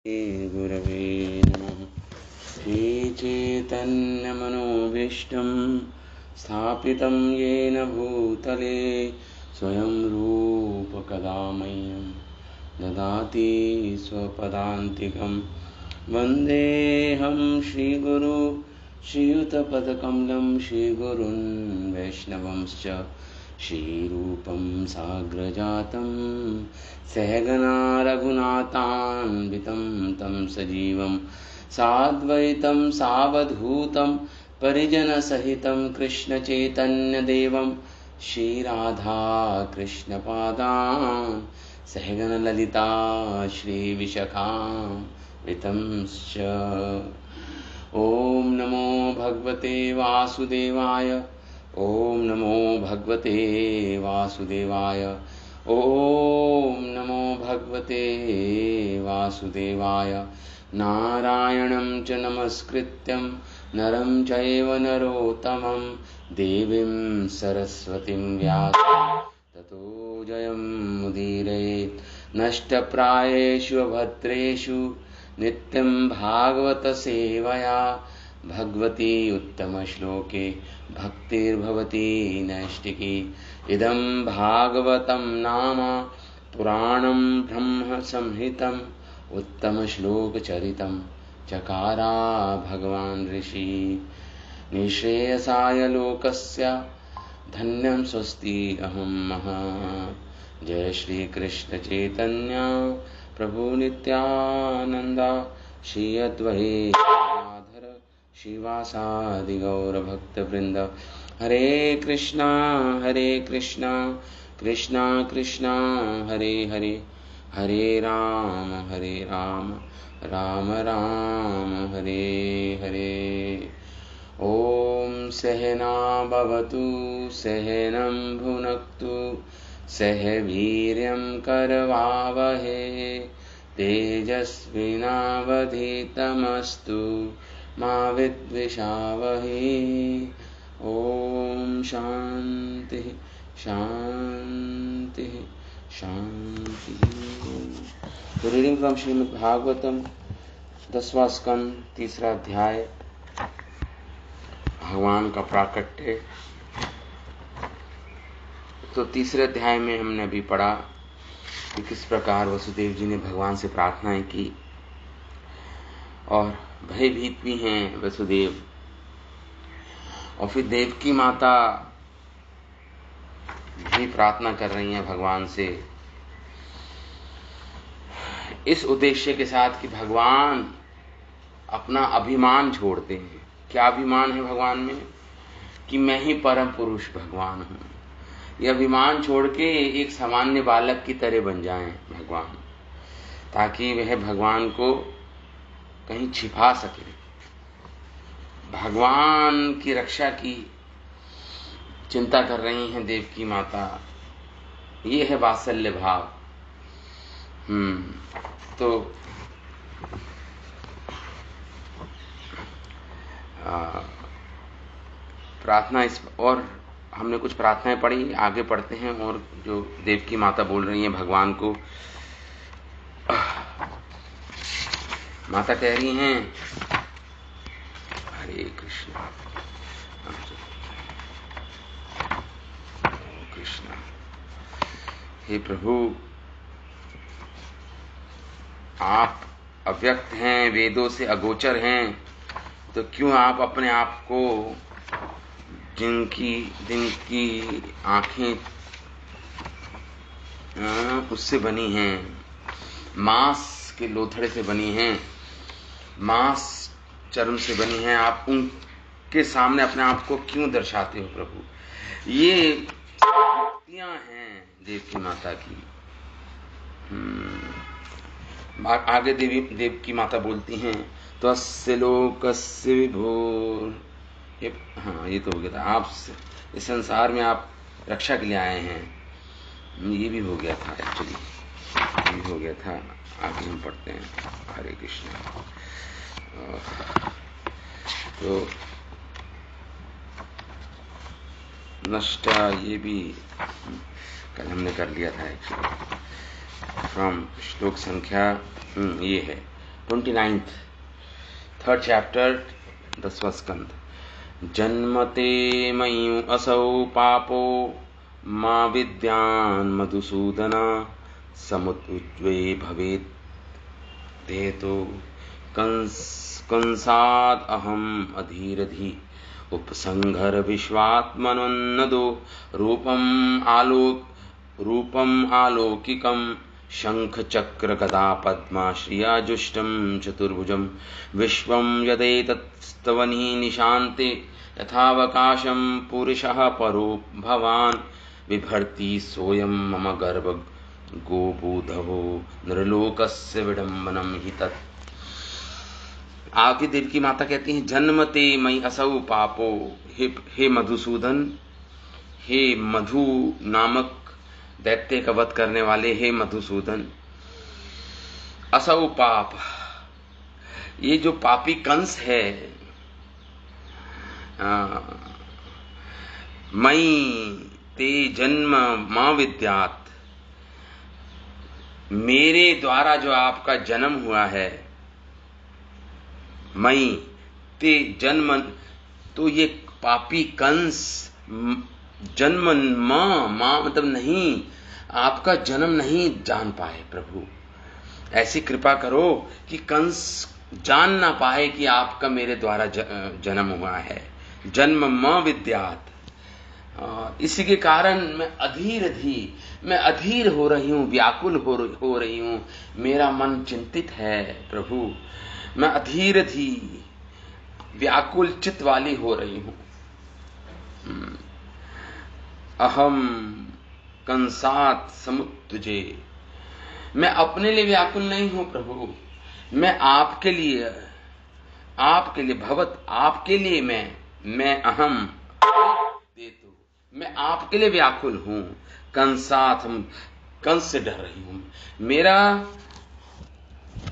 गुरवे नमः। श्रीचैतन्यमनोभीष्टं स्थापितं येन भूतले स्वयं रूप कदा मह्यं ददाति स्वपदान्तिकं। वन्देऽहं श्रीगुरु श्रीयुतपदकमलं श्रीगुरुन् वैष्णवंश्च श्रीरूपं साग्रजातं सहगना रघुनाथान्वितं तं सजीवं साद्वैतं सावधूतं परिजनसहितं कृष्णचैतन्यदेवं श्रीराधा कृष्णपादान् सहगणललिता श्रीविशाखान्वितंश्च। ॐ नमो भगवते वासुदेवाय। ॐ नमो भगवते वासुदेवाय। ॐ नमो भगवते वासुदेवाय। नारायणं च नमस्कृत्यं नरं चैव नरोत्तमं देवीं सरस्वतीं व्यासं ततो जयमुदीरयेत्। नष्टप्रायेषु अभद्रेषु नित्यं भागवत सेवया भगवती उत्तमश्लोके भक्तिर्भवती नैष्टिकी। इदं भागवतं नाम पुराणं ब्रह्म संहितं उत्तमश्लोकचरितं चकारा भगवान् ऋषि निःश्रेयसाय लोकस्य धन्यं स्वस्ति अहं महा। जय श्री कृष्ण चैतन्य प्रभु नित्यानंद श्री अद्वैत गदाधर श्रीवासादि गौर भक्तवृंद। हरे कृष्णा कृष्णा कृष्णा हरे हरे, हरे राम राम राम हरे हरे। ओम सहना भवतु सहनं भुनक्तु सह वीर्यं करवावहे तेजस्विनावधीतमस्तु मा विद्विषावहे। ओम शांति शांति शांति। तो रीडिंग फ्रॉम श्रीमद् भागवतम 10वां स्कंद 3रा अध्याय भगवान का प्राकट्य। तो 3रे अध्याय में हमने अभी पढ़ा कि किस प्रकार वसुदेव जी ने भगवान से प्रार्थनाएं की और भयभीत भी हैं वसुदेव। और फिर देवकी माता भी प्रार्थना कर रही हैं भगवान से इस उद्देश्य के साथ कि भगवान अपना अभिमान छोड़ते हैं। क्या अभिमान है भगवान में? कि मैं ही परम पुरुष भगवान हूं। ये अभिमान छोड़ के एक सामान्य बालक की तरह बन जाएं भगवान, ताकि वह भगवान को कहीं छिपा सके। भगवान की रक्षा की चिंता कर रही हैं देवकी माता। ये है वात्सल्य भाव। तो प्रार्थना इस और हमने कुछ प्रार्थनाएं पढ़ी, आगे पढ़ते हैं। और जो देवकी माता बोल रही हैं भगवान को, माता कह रही हैं हरे कृष्णा कृष्णा। हे प्रभु, आप अव्यक्त हैं, वेदों से अगोचर हैं, तो क्यों आप अपने आप को, जिनकी आंखें उससे बनी हैं, मांस के लोथड़े से बनी हैं, मांस चर्म से बनी हैं, आप उनके सामने अपने आप को क्यों दर्शाते हो प्रभु? ये भक्तियां हैं देवकी माता की। आगे देवकी माता बोलती हैं, तो अस्य लोकस्य विभोर। हाँ, ये तो हो गया था। आप इस संसार में आप रक्षा के लिए आए हैं। ये भी हो गया था, एक्चुअली ये भी हो गया था। आगे हम पढ़ते हैं। हरे कृष्ण। तो नष्ट, ये भी कल हमने कर लिया था एक्चुअली। फ्रॉम श्लोक संख्या ये है 29th, 3rd chapter, 10वां स्कंद। जन्मते मयि असौ पापो मा विद्यान् मधुसूदन समुद्वे भवेत् तेतो कंसाद् अहम् अधीरधि उपसंहर विश्वात्मनोन्नदो रूपम् आलौकिकं शंख चक्र गदा पद्मा श्रिया जुष्टं चतुर्भुजं विश्वं यदेतत्स्तवनि निशान्ते यथावकाशं पुरुषः परो भवान् बिभर्ति सोऽयं मम गर्भ गोबूधवो नृलोकस्य विडम्बनं हि तत्। आगे देवकी माता कहती हैं, जन्मते मयि असौ पापो, हे मधुसूदन, हे मधु नामक दैत्य का वध करने वाले, हे मधुसूदन, असौ पाप, ये जो पापी कंस है, मयि ते जन्म मा विद्यात्, मेरे द्वारा जो आपका जन्म हुआ है, मई ते जन्म, तो ये पापी कंस जन्म मां मतलब नहीं, आपका जन्म नहीं जान पाए। प्रभु ऐसी कृपा करो कि कंस जान ना पाए कि आपका मेरे द्वारा जन्म हुआ है। जन्म मां विद्यात्, इसी के कारण मैं अधीर हो रही हूं, व्याकुल हो रही हूं, मेरा मन चिंतित है। प्रभु मैं अधीर थी, व्याकुल चित्त वाली हो रही हूं। अहम कंसात समुत्तुजे, मैं अपने लिए व्याकुल नहीं हूं प्रभु, मैं आपके लिए भवत, आपके लिए मैं अहम देतु, मैं आपके लिए व्याकुल हूं। कंसात, हम कंस से डर रही हूं, मेरा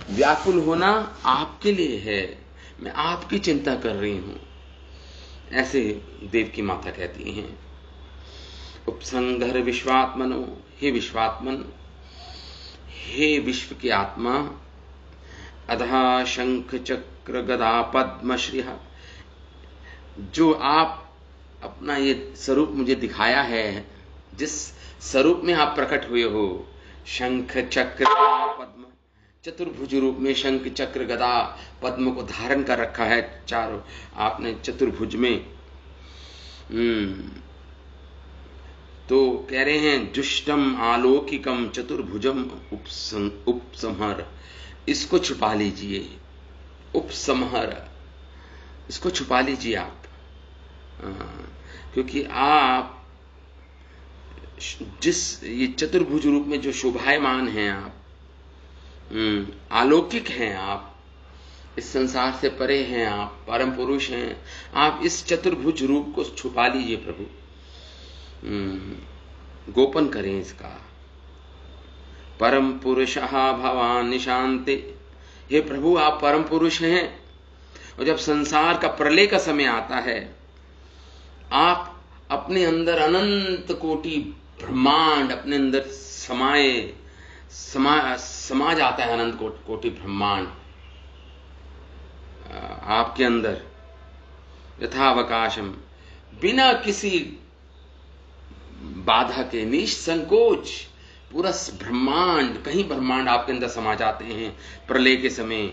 व्याकुल होना आपके लिए है, मैं आपकी चिंता कर रही हूं। ऐसे देवकी माता कहती हैं। उपसंहर विश्वात्मनो, हे विश्वात्मन, हे विश्व की आत्मा, अधा शंख चक्र गदा पद्म श्री, जो आप अपना ये स्वरूप मुझे दिखाया है, जिस स्वरूप में आप प्रकट हुए हो, शंख चक्र पद्म, चतुर्भुज रूप में शंख चक्र गदा पद्म को धारण कर रखा है चारों, आपने चतुर्भुज में। तो कह रहे हैं, जुष्टम आलौकिकम चतुर्भुजम उपसंहर, इसको छुपा लीजिए, उपसंहर, इसको छुपा लीजिए आप, क्योंकि आप जिस ये चतुर्भुज रूप में जो शोभायमान हैं, आप अलौकिक हैं, आप इस संसार से परे हैं, आप परम पुरुष हैं, आप इस चतुर्भुज रूप को छुपा लीजिए प्रभु, गोपन करें इसका। परम पुरुषः भवान् निशान्ते, हे प्रभु आप परम पुरुष हैं, और जब संसार का प्रलय का समय आता है, आप अपने अंदर अनंत कोटि ब्रह्मांड अपने अंदर समा जाता है, अनंत कोटि ब्रह्मांड आपके अंदर, यथावकाशम, बिना किसी बाधा के, निसंकोच पूरा ब्रह्मांड, कहीं ब्रह्मांड आपके अंदर समा जाते हैं प्रलय के समय।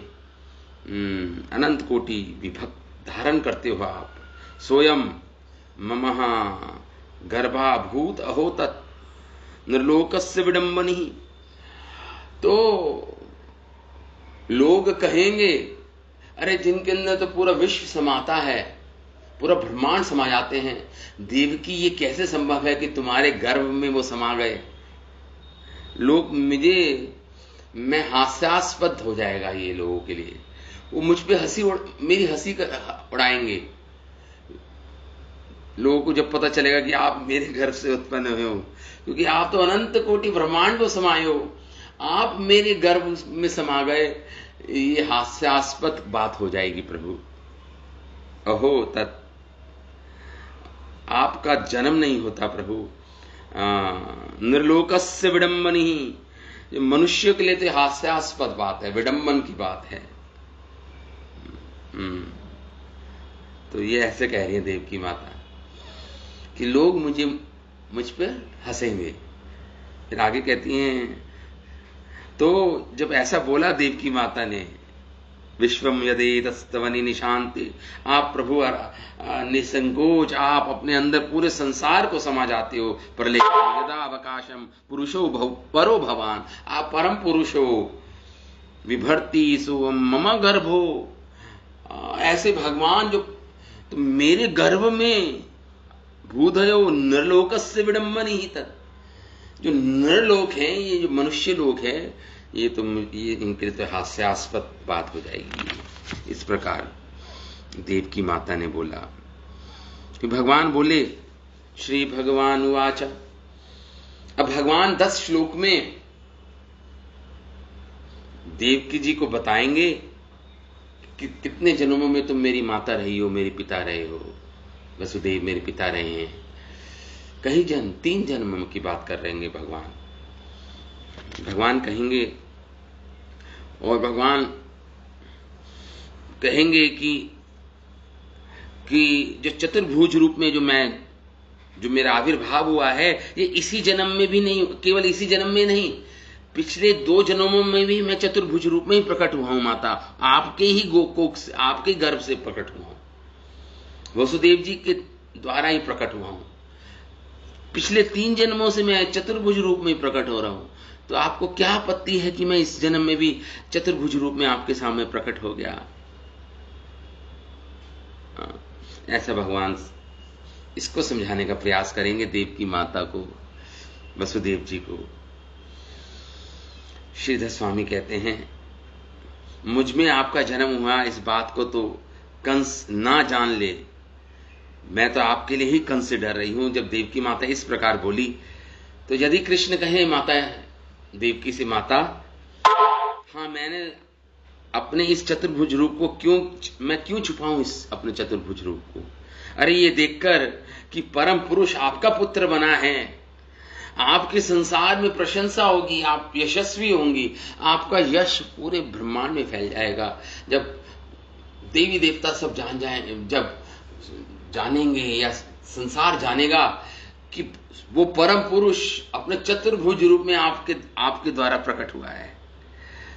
अनंत कोटि विभक्त धारण करते हो आप। सोयम ममः गर्भाभूत अहो तत् नृलोकस्य विडंबनी, तो लोग कहेंगे, अरे जिनके अंदर तो पूरा विश्व समाता है, पूरा ब्रह्मांड समा जाते हैं, देवकी ये कैसे संभव है कि तुम्हारे गर्भ में वो समा गए। लोग मैं हास्यास्पद हो जाएगा ये लोगों के लिए, वो मुझ पे मेरी हंसी उड़ाएंगे। लोगों को जब पता चलेगा कि आप मेरे गर्भ से उत्पन्न हुए हो, क्योंकि आप तो अनंत कोटि ब्रह्मांड में समाये हो, आप मेरे गर्भ में समा गए, ये हास्यास्पद बात हो जाएगी प्रभु। अहो तत्, आपका जन्म नहीं होता प्रभु। नृलोकस्य विडंबनी, ये मनुष्य के लिए तो हास्यास्पद बात है, विडंबन की बात है। तो ये ऐसे कह रही है देवकी माता कि लोग मुझ पर हंसेंगे। फिर आगे कहती हैं, तो जब ऐसा बोला देवकी माता ने, विश्वम यदेतस्तवनि निशांति, आप प्रभु निसंकोच आप अपने अंदर पूरे संसार को समा जाते हो। प्रलय यदा अवकाशम पुरुषो परो भवान, आप परम पुरुष हो। विभर्ति सो मम गर्भो, ऐसे भगवान जो तो मेरे गर्भ में भूधयो नरलोकस्य विडंबनी ही तक, जो नरलोक है, ये जो मनुष्य लोक है, ये इनके लिए तो हास्यास्पद बात हो जाएगी। इस प्रकार देवकी माता ने बोला कि भगवान बोले, श्री भगवान उवाच। अब भगवान 10 श्लोक में देवकी जी को बताएंगे कि कितने जन्मों में तुम मेरी माता रही हो, मेरे पिता रहे हो। वसुदेव मेरे पिता रहे हैं। कई 3 जन्म की बात कर रहे हैं भगवान कहेंगे, और भगवान कहेंगे कि जो चतुर्भुज रूप में जो मेरा आविर्भाव हुआ है, ये इसी जन्म में भी नहीं, केवल इसी जन्म में नहीं, पिछले 2 जन्मों में भी मैं चतुर्भुज रूप में ही प्रकट हुआ हूं माता। आपके ही गोकोक से, आपके गर्भ से प्रकट हुआ हूं। वसुदेव जी के द्वारा ही प्रकट हुआ हूं। पिछले 3 जन्मों से मैं चतुर्भुज रूप में प्रकट हो रहा हूं। तो आपको क्या आपत्ति है कि मैं इस जन्म में भी चतुर्भुज रूप में आपके सामने प्रकट हो गया? ऐसा भगवान इसको समझाने का प्रयास करेंगे देवकी माता को, वसुदेव जी को। श्रीधर स्वामी कहते हैं, मुझ में आपका जन्म हुआ इस बात को तो कंस ना जान ले, मैं तो आपके लिए ही कंस से डर रही हूं। जब देवकी माता इस प्रकार बोली, तो यदि कृष्ण कहे माता देवकी से, माता हाँ, मैंने अपने इस चतुर्भुज रूप को मैं क्यों छुपाऊं इस अपने चतुर्भुज रूप को? अरे ये देखकर कि परम पुरुष आपका पुत्र बना है, आपके संसार में प्रशंसा होगी, आप यशस्वी होंगी, आपका यश पूरे ब्रह्मांड में फैल जाएगा। जब देवी देवता सब जब जानेंगे या संसार जानेगा कि वो परम पुरुष अपने चतुर्भुज रूप में आपके द्वारा प्रकट हुआ है,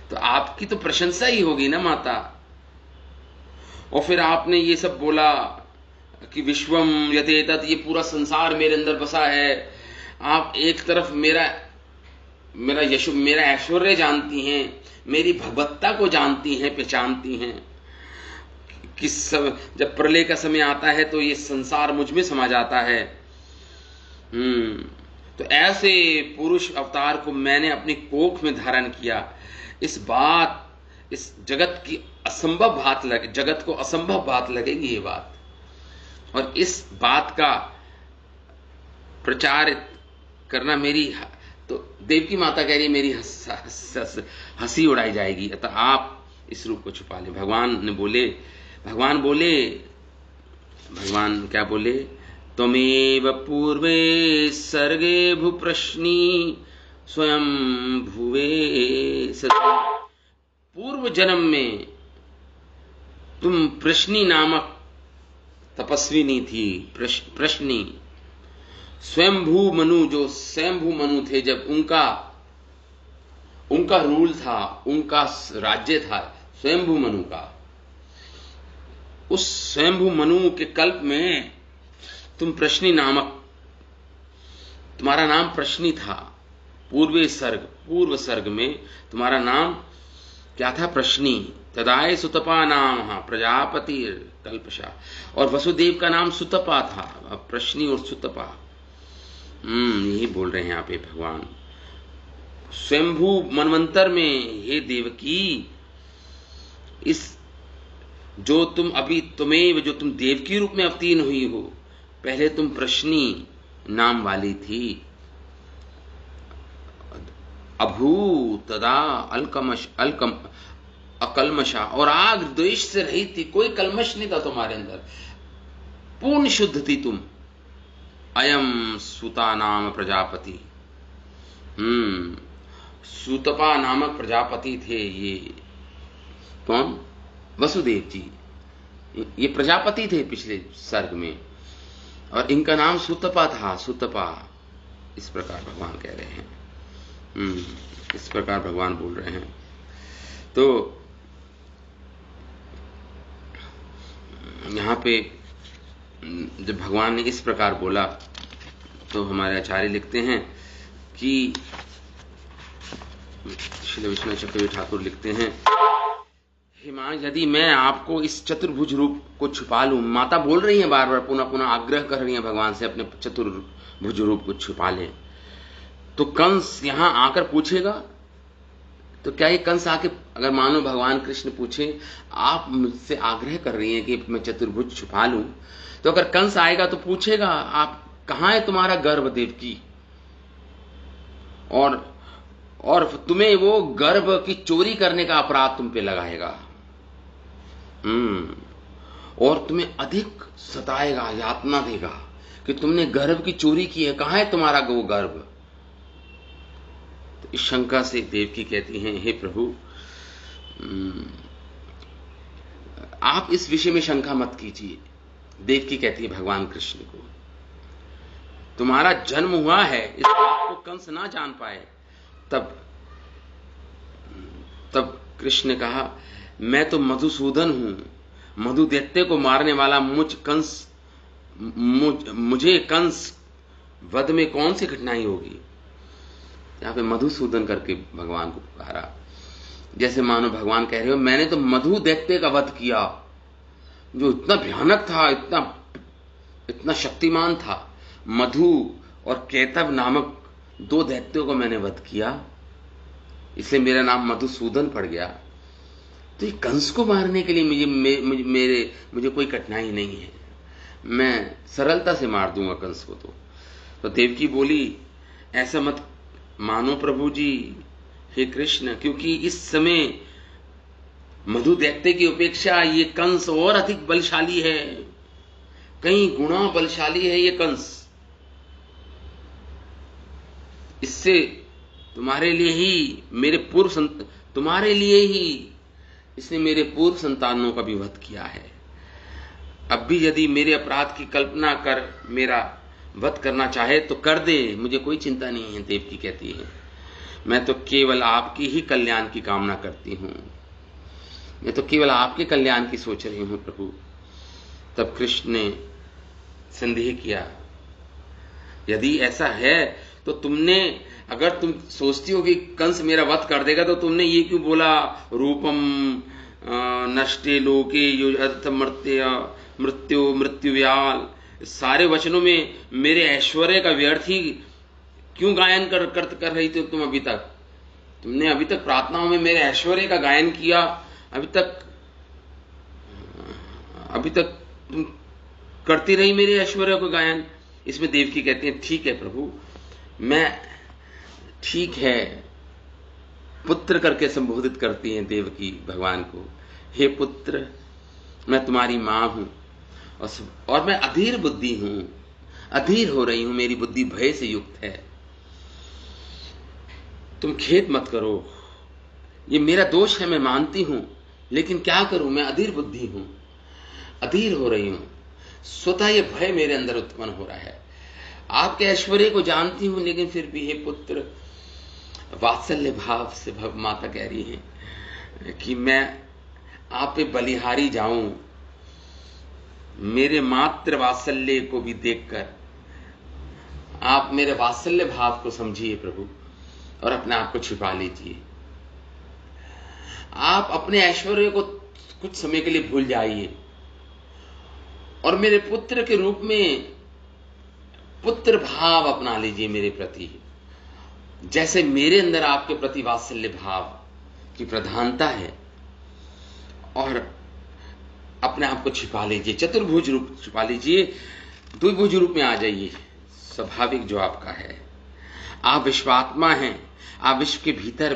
तो आपकी तो प्रशंसा ही होगी ना माता। और फिर आपने ये सब बोला कि विश्वम यथेतत, ये पूरा संसार मेरे अंदर बसा है। आप एक तरफ मेरा ऐश्वर्य जानती हैं, मेरी भगवत्ता को जानती हैं, पहचानती हैं कि जब प्रलय का समय आता है तो ये संसार मुझ में समा जाता है। तो ऐसे पुरुष अवतार को मैंने अपनी कोख में धारण किया। इस जगत को असंभव बात लगेगी ये बात, और इस बात का प्रचार करना तो देवकी माता कह रही है मेरी हंसी उड़ाई जाएगी, अतः आप इस रूप को छुपा लें। भगवान क्या बोले? त्वमेव पूर्वे सर्गे भूप्रश्नी स्वयं भुवे सती। पूर्व जन्म में तुम प्रश्नी नामक तपस्विनी थी। प्रश्नी स्वयंभू मनु, जो स्वयंभू मनु थे, जब उनका रूल था, उनका राज्य था स्वयंभू मनु का, उस स्वयंभू मनु के कल्प में तुम प्रश्नी नामक, तुम्हारा नाम प्रश्नी था। पूर्व सर्ग में तुम्हारा नाम क्या था? प्रश्नी। तदाय सुतपा नाम प्रजापति कल्पशा, और वसुदेव का नाम सुतपा था। अब प्रश्नी और सुतपा यही बोल रहे हैं यहाँ पे भगवान। स्वयंभू मनवंतर में हे देवकी, जो तुम देवकी रूप में अवतीर्ण हुई हो, पहले तुम प्रश्नी नाम वाली थी। अभू तदा अकल्मशा, और आग द्वेष से रही थी, कोई कल्मश नहीं था तुम्हारे अंदर, पूर्ण शुद्ध थी तुम। अयम सुता नाम प्रजापति। सूतपा नामक प्रजापति थे। ये कौन? वसुदेव जी। ये प्रजापति थे पिछले सर्ग में, और इनका नाम सूतपा था। सूतपा, इस प्रकार भगवान कह रहे हैं। इस प्रकार भगवान बोल रहे हैं। तो यहां पे जब भगवान ने इस प्रकार बोला तो हमारे आचार्य लिखते हैं कि श्री विष्णु चक्रवर्ती ठाकुर लिखते हैं, हे मां, यदि मैं आपको इस चतुर्भुज रूप को छुपा लूं, माता बोल रही है बार बार, पुनः पुनः आग्रह कर रही है भगवान से अपने चतुर्भुज रूप को छुपा लें, तो कंस यहां आकर पूछेगा, तो क्या ये कंस आके, अगर मानो भगवान कृष्ण पूछे, आप मुझसे आग्रह कर रही हैं कि मैं चतुर्भुज छुपा लूं, तो अगर कंस आएगा तो पूछेगा, आप कहां है तुम्हारा गर्भ देवकी, और तुम्हें वो गर्भ की चोरी करने का अपराध तुम पे लगाएगा, और तुम्हें अधिक सताएगा, यातना देगा कि तुमने गर्भ की चोरी की है, कहां है तुम्हारा वो गर्भ। तो इस शंका से देवकी कहती हैं, हे प्रभु, आप इस विषय में शंका मत कीजिए। देवकी कहती है भगवान कृष्ण को, तुम्हारा जन्म हुआ है, इस बात को कंस ना जान पाए। तब कृष्ण ने कहा, मैं तो मधुसूदन हूं, मधु दैत्य को मारने वाला मुझे कंस वध में कौन सी कठिनाई होगी। यहां पे मधुसूदन करके भगवान को पुकारा, जैसे मानो भगवान कह रहे हो, मैंने तो मधु दैत्य का वध किया, जो इतना भयानक था, इतना शक्तिमान था। मधु और केतव नामक 2 दैत्यों को मैंने वध किया, इसलिए मेरा नाम मधुसूदन पड़ गया। तो ये कंस को मारने के लिए मुझे कोई कठिनाई नहीं है, मैं सरलता से मार दूंगा कंस को। तो देवकी बोली, ऐसा मत मानो प्रभु जी, हे कृष्ण, क्योंकि इस समय मधु दैत्य की अपेक्षा ये कंस और अधिक बलशाली है, कई गुना बलशाली है ये कंस। इससे तुम्हारे लिए ही इसने मेरे पूर्व संतानों का भी वध किया है। अब भी यदि मेरे अपराध की कल्पना कर मेरा वध करना चाहे तो कर दे, मुझे कोई चिंता नहीं है। देवकी कहती है, मैं तो केवल आपकी ही कल्याण की कामना करती हूं, मैं तो केवल आपके कल्याण की सोच रही हूं प्रभु। तब कृष्ण ने संदेह किया, यदि ऐसा है तो अगर तुम सोचती हो कि कंस मेरा वध कर देगा, तो तुमने ये क्यों बोला, रूपम नष्टे लोके युजर्थ मृत्युव्याल। सारे वचनों में मेरे ऐश्वर्य का व्यर्थ ही क्यों गायन कर रही थी तुम। तुमने अभी तक प्रार्थनाओं में मेरे ऐश्वर्य का गायन किया, अभी तक तुम करती रही मेरे ऐश्वर्य को गायन। इसमें देवकी कहती है, ठीक है प्रभु, ठीक है, पुत्र करके संबोधित करती हैं देवकी भगवान को, हे पुत्र, मैं तुम्हारी मां हूं, और मैं अधीर बुद्धि हूं, अधीर हो रही हूं, मेरी बुद्धि भय से युक्त है, तुम खेद मत करो, ये मेरा दोष है, मैं मानती हूं, लेकिन क्या करूं, मैं अधीर बुद्धि हूं, अधीर हो रही हूं, स्वतः ये भय मेरे अंदर उत्पन्न हो रहा है। आपके ऐश्वर्य को जानती हूं, लेकिन फिर भी हे पुत्र, वात्सल्य भाव से माता कह रही है कि मैं आप पे बलिहारी जाऊं, मेरे मात्र वात्सल्य को भी देखकर आप मेरे वात्सल्य भाव को समझिए प्रभु, और अपने आप को छिपा लीजिए। आप अपने ऐश्वर्य को कुछ समय के लिए भूल जाइए, और मेरे पुत्र के रूप में पुत्र भाव अपना लीजिए मेरे प्रति, जैसे मेरे अंदर आपके प्रति वात्सल्य भाव की प्रधानता है, और अपने आप को छिपा लीजिए, चतुर्भुज रूप छिपा लीजिए, द्विभुज रूप में आ जाइए, स्वाभाविक जो आपका है। आप विश्वात्मा हैं, आप विश्व के भीतर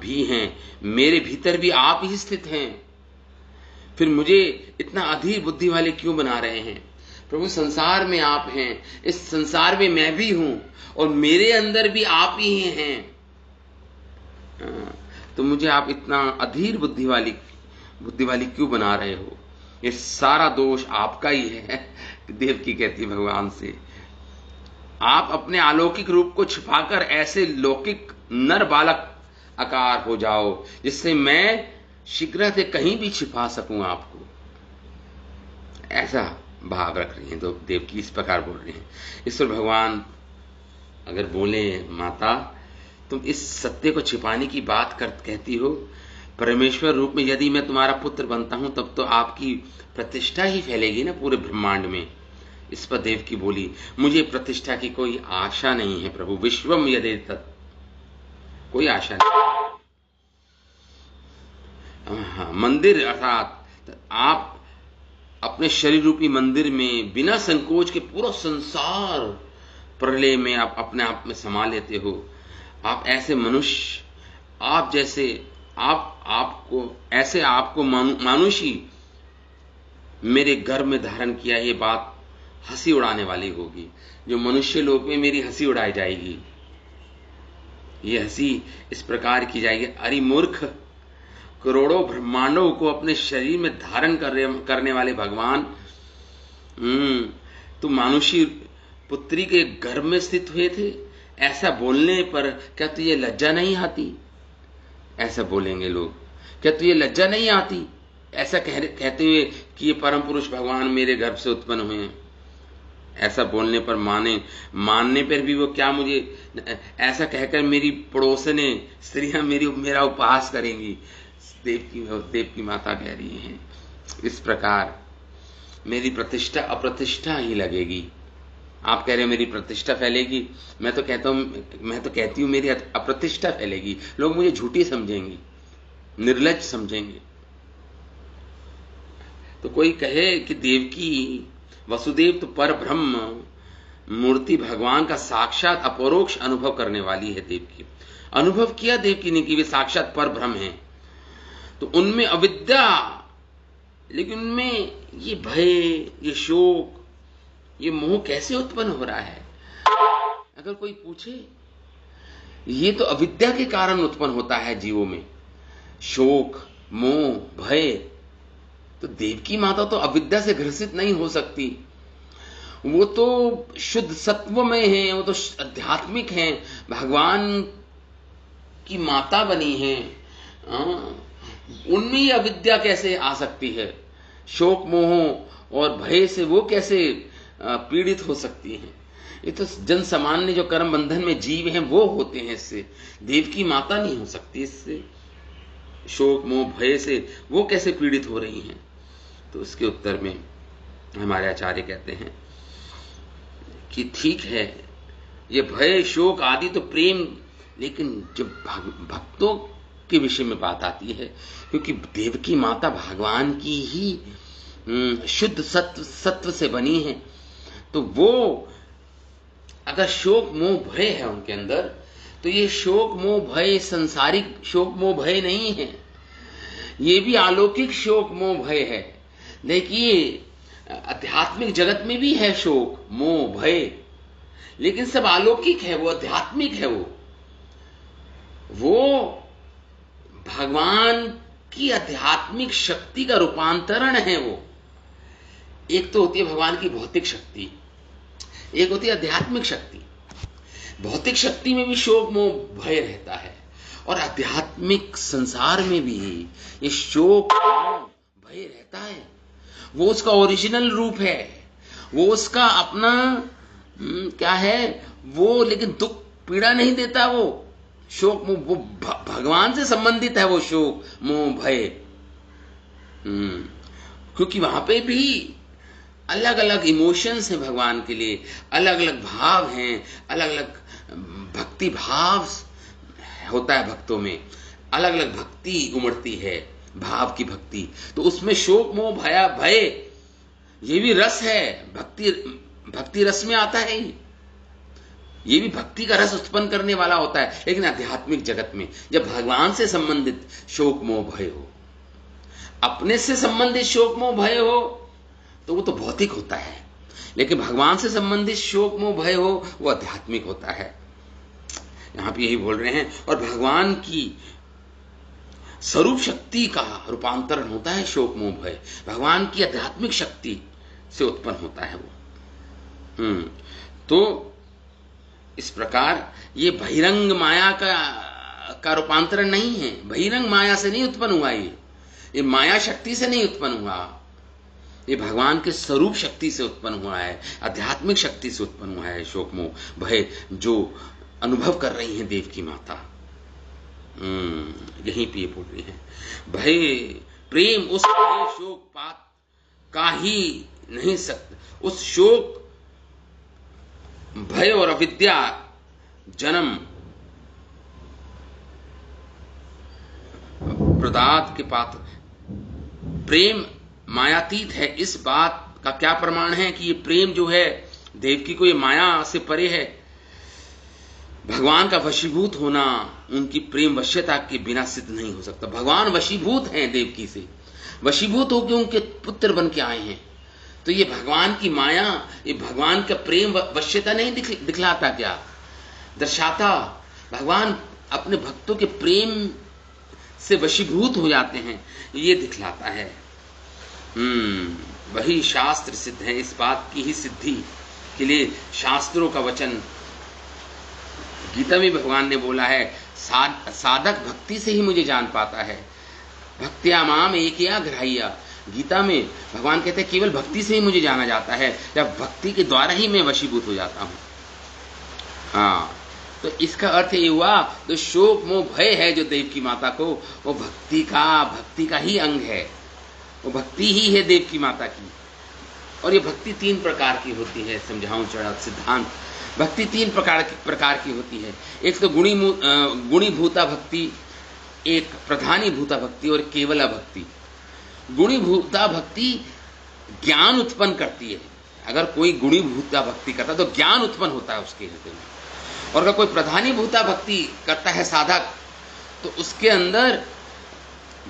भी हैं, मेरे भीतर भी आप ही स्थित हैं, फिर मुझे इतना अधीर बुद्धि वाले क्यों बना रहे हैं। प्रभु संसार में आप हैं, इस संसार में मैं भी हूं और मेरे अंदर भी आप ही हैं। तो मुझे आप इतना अधीर बुद्धि वाली क्यों बना रहे हो? ये सारा दोष आपका ही है। देवकी कहती है भगवान से, आप अपने अलौकिक रूप को छिपाकर ऐसे लौकिक नर बालक आकार हो जाओ जिससे मैं शीघ्र से कहीं भी छिपा सकूं आपको। ऐसा भाव रख रही हैं तो देवकी इस प्रकार बोल रही हैं। ईश्वर भगवान अगर बोले, माता तुम इस सत्य को छिपाने की बात कहती हो, परमेश्वर रूप में यदि मैं तुम्हारा पुत्र बनता हूं तब तो आपकी प्रतिष्ठा ही फैलेगी ना पूरे ब्रह्मांड में। इस पर देवकी बोली, मुझे प्रतिष्ठा की कोई आशा नहीं है प्रभु, विश्वम यदेतत्, कोई आशा नहीं। हाँ, मंदिर अर्थात आप अपने शरीर रूपी मंदिर में बिना संकोच के पूरा संसार प्रलय में आप अपने आप में समा लेते हो। आप ऐसे मनुष्य, आप जैसे आपको मानुषी मेरे गर्भ में धारण किया, ये बात हंसी उड़ाने वाली होगी। जो मनुष्य लोक में मेरी हंसी उड़ाई जाएगी, ये हंसी इस प्रकार की जाएगी, अरे मूर्ख, करोड़ों ब्रह्मांडों को अपने शरीर में धारण करने वाले भगवान, तुम मानुषी पुत्री के गर्भ में स्थित हुए थे। ऐसा बोलने पर क्या तुझे लज्जा नहीं आती? ऐसा बोलेंगे लोग, क्या तुझे लज्जा नहीं आती ऐसा कहते हुए कि ये परम पुरुष भगवान मेरे गर्भ से उत्पन्न हुए हैं? ऐसा बोलने पर मानने पर भी वो क्या मुझे ऐसा कहकर मेरी पड़ोसने स्त्रियां मेरा उपहास करेंगी? देव की माता कह रही हैं, इस प्रकार मेरी प्रतिष्ठा अप्रतिष्ठा ही लगेगी। आप कह रहे हो मेरी प्रतिष्ठा फैलेगी, मैं तो कहती हूं मेरी अप्रतिष्ठा फैलेगी। लोग मुझे झूठी समझेंगे, निर्लज्ज समझेंगे। तो कोई कहे कि देवकी, वसुदेव तो पर ब्रह्म मूर्ति भगवान का साक्षात अपरोक्ष अनुभव करने वाली है। देवकी अनुभव किया देवकी ने कि वे साक्षात पर ब्रह्म हैं, तो उनमें अविद्या, लेकिन उनमें ये भय, ये शोक, ये मोह कैसे उत्पन्न हो रहा है? अगर कोई पूछे, ये तो अविद्या के कारण उत्पन्न होता है जीवों में, शोक, मोह, भय। तो देवकी माता तो अविद्या से ग्रसित नहीं हो सकती, वो तो शुद्ध सत्व में है, वो तो आध्यात्मिक हैं, भगवान की माता बनी हैं। उनमें ये अविद्या कैसे आ सकती है? शोक, मोह और भय से वो कैसे पीड़ित हो सकती हैं? ये तो जन सामान्य जो कर्म बंधन में जीव हैं वो होते हैं, इससे देवकी माता नहीं हो सकती। इससे शोक, मोह, भय से वो कैसे पीड़ित हो रही हैं? तो उसके उत्तर में हमारे आचार्य कहते हैं कि ठीक है, ये भय, शोक आदि तो प्रेम, लेकिन जब भक्तों के विषय में बात आती है, क्योंकि देवकी माता भगवान की ही शुद्ध सत्व से बनी है, तो वो अगर शोक, मोह, भय है उनके अंदर, तो ये शोक, मोह, भय संसारिक शोक, मोह, भय नहीं है, ये भी अलौकिक शोक, मोह, भय है। देखिए, आध्यात्मिक जगत में भी है शोक, मोह, भय, लेकिन सब अलौकिक है, वो आध्यात्मिक है। वो भगवान की आध्यात्मिक शक्ति का रूपांतरण है। वो एक तो होती है भगवान की भौतिक शक्ति, एक होती है आध्यात्मिक शक्ति। भौतिक शक्ति में भी शोक, मोह, भय रहता है, और आध्यात्मिक संसार में भी ये शोक, मोह, भय रहता है। वो उसका ओरिजिनल रूप है, वो उसका अपना क्या है वो, लेकिन दुख पीड़ा नहीं देता। वो शोक, मोह, वो भगवान से संबंधित है, वो शोक, मोह, भय। क्योंकि वहां पे भी अलग अलग इमोशंस हैं भगवान के लिए, अलग अलग भाव हैं, अलग अलग भक्ति भाव होता है भक्तों में, अलग अलग भक्ति उमड़ती है, भाव की भक्ति। तो उसमें शोक, मोह, भय ये भी रस है, भक्ति रस में आता है। ये भी भक्ति का रस उत्पन्न करने वाला होता है। लेकिन आध्यात्मिक जगत में जब भगवान से संबंधित शोक, मोह, भय हो, अपने से संबंधित शोक, मोह, भय हो, तो वो तो भौतिक होता है। लेकिन भगवान से संबंधित शोक मोह भय हो वो आध्यात्मिक होता है, यहां पे यही बोल रहे हैं। और भगवान की स्वरूप शक्ति का रूपांतरण होता है शोक मोह भय, भगवान की आध्यात्मिक शक्ति से उत्पन्न होता है वो। तो इस प्रकार ये बहिरंग माया का रूपांतरण नहीं है, बहिरंग माया से नहीं उत्पन्न हुआ, ये माया शक्ति से नहीं उत्पन्न हुआ, ये भगवान के स्वरूप शक्ति से उत्पन्न हुआ है, आध्यात्मिक शक्ति से उत्पन्न हुआ है शोक मोह भय जो अनुभव कर रही हैं देवकी माता। यहीं पे बोल रही है भय प्रेम उस भय शोक पात का ही नहीं सकता, उस शोक भय और अविद्या जन्म प्रदात के पात्र प्रेम मायातीत है। इस बात का क्या प्रमाण है कि ये प्रेम जो है देवकी को ये माया से परे है। भगवान का वशीभूत होना उनकी प्रेम वश्यता के बिना सिद्ध नहीं हो सकता। भगवान वशीभूत हैं देवकी से, वशीभूत होकर उनके पुत्र बन के आए हैं, तो ये भगवान की माया, ये भगवान का प्रेम वश्यता नहीं दिखलाता क्या, दर्शाता। भगवान अपने भक्तों के प्रेम से वशीभूत हो जाते हैं, ये दिखलाता है। वही शास्त्र सिद्ध है। इस बात की ही सिद्धि के लिए शास्त्रों का वचन गीता में भगवान ने बोला है, साधक भक्ति से ही मुझे जान पाता है, भक्त्या माम एकया ग्राह्या। गीता में भगवान कहते हैं केवल भक्ति से ही मुझे जाना जाता है, जब भक्ति के द्वारा ही मैं वशीभूत हो जाता हूं। हाँ, तो इसका अर्थ ये हुआ तो शोक मोह भय है जो देवकी माता को, वो भक्ति का ही अंग है, वो भक्ति ही है देवकी माता की। और ये भक्ति 3 प्रकार की होती है, समझाऊं चढ़ा सिद्धांत। भक्ति 3 प्रकार की होती है। एक तो गुणीभूता भक्ति, एक प्रधानीभूता भक्ति और केवला भक्ति। गुणीभूता भक्ति ज्ञान उत्पन्न करती है। अगर कोई गुणीभूता भक्ति करता है तो ज्ञान उत्पन्न होता है उसके हृदय में। और अगर कोई प्रधानीभूता भक्ति करता है साधक, तो उसके अंदर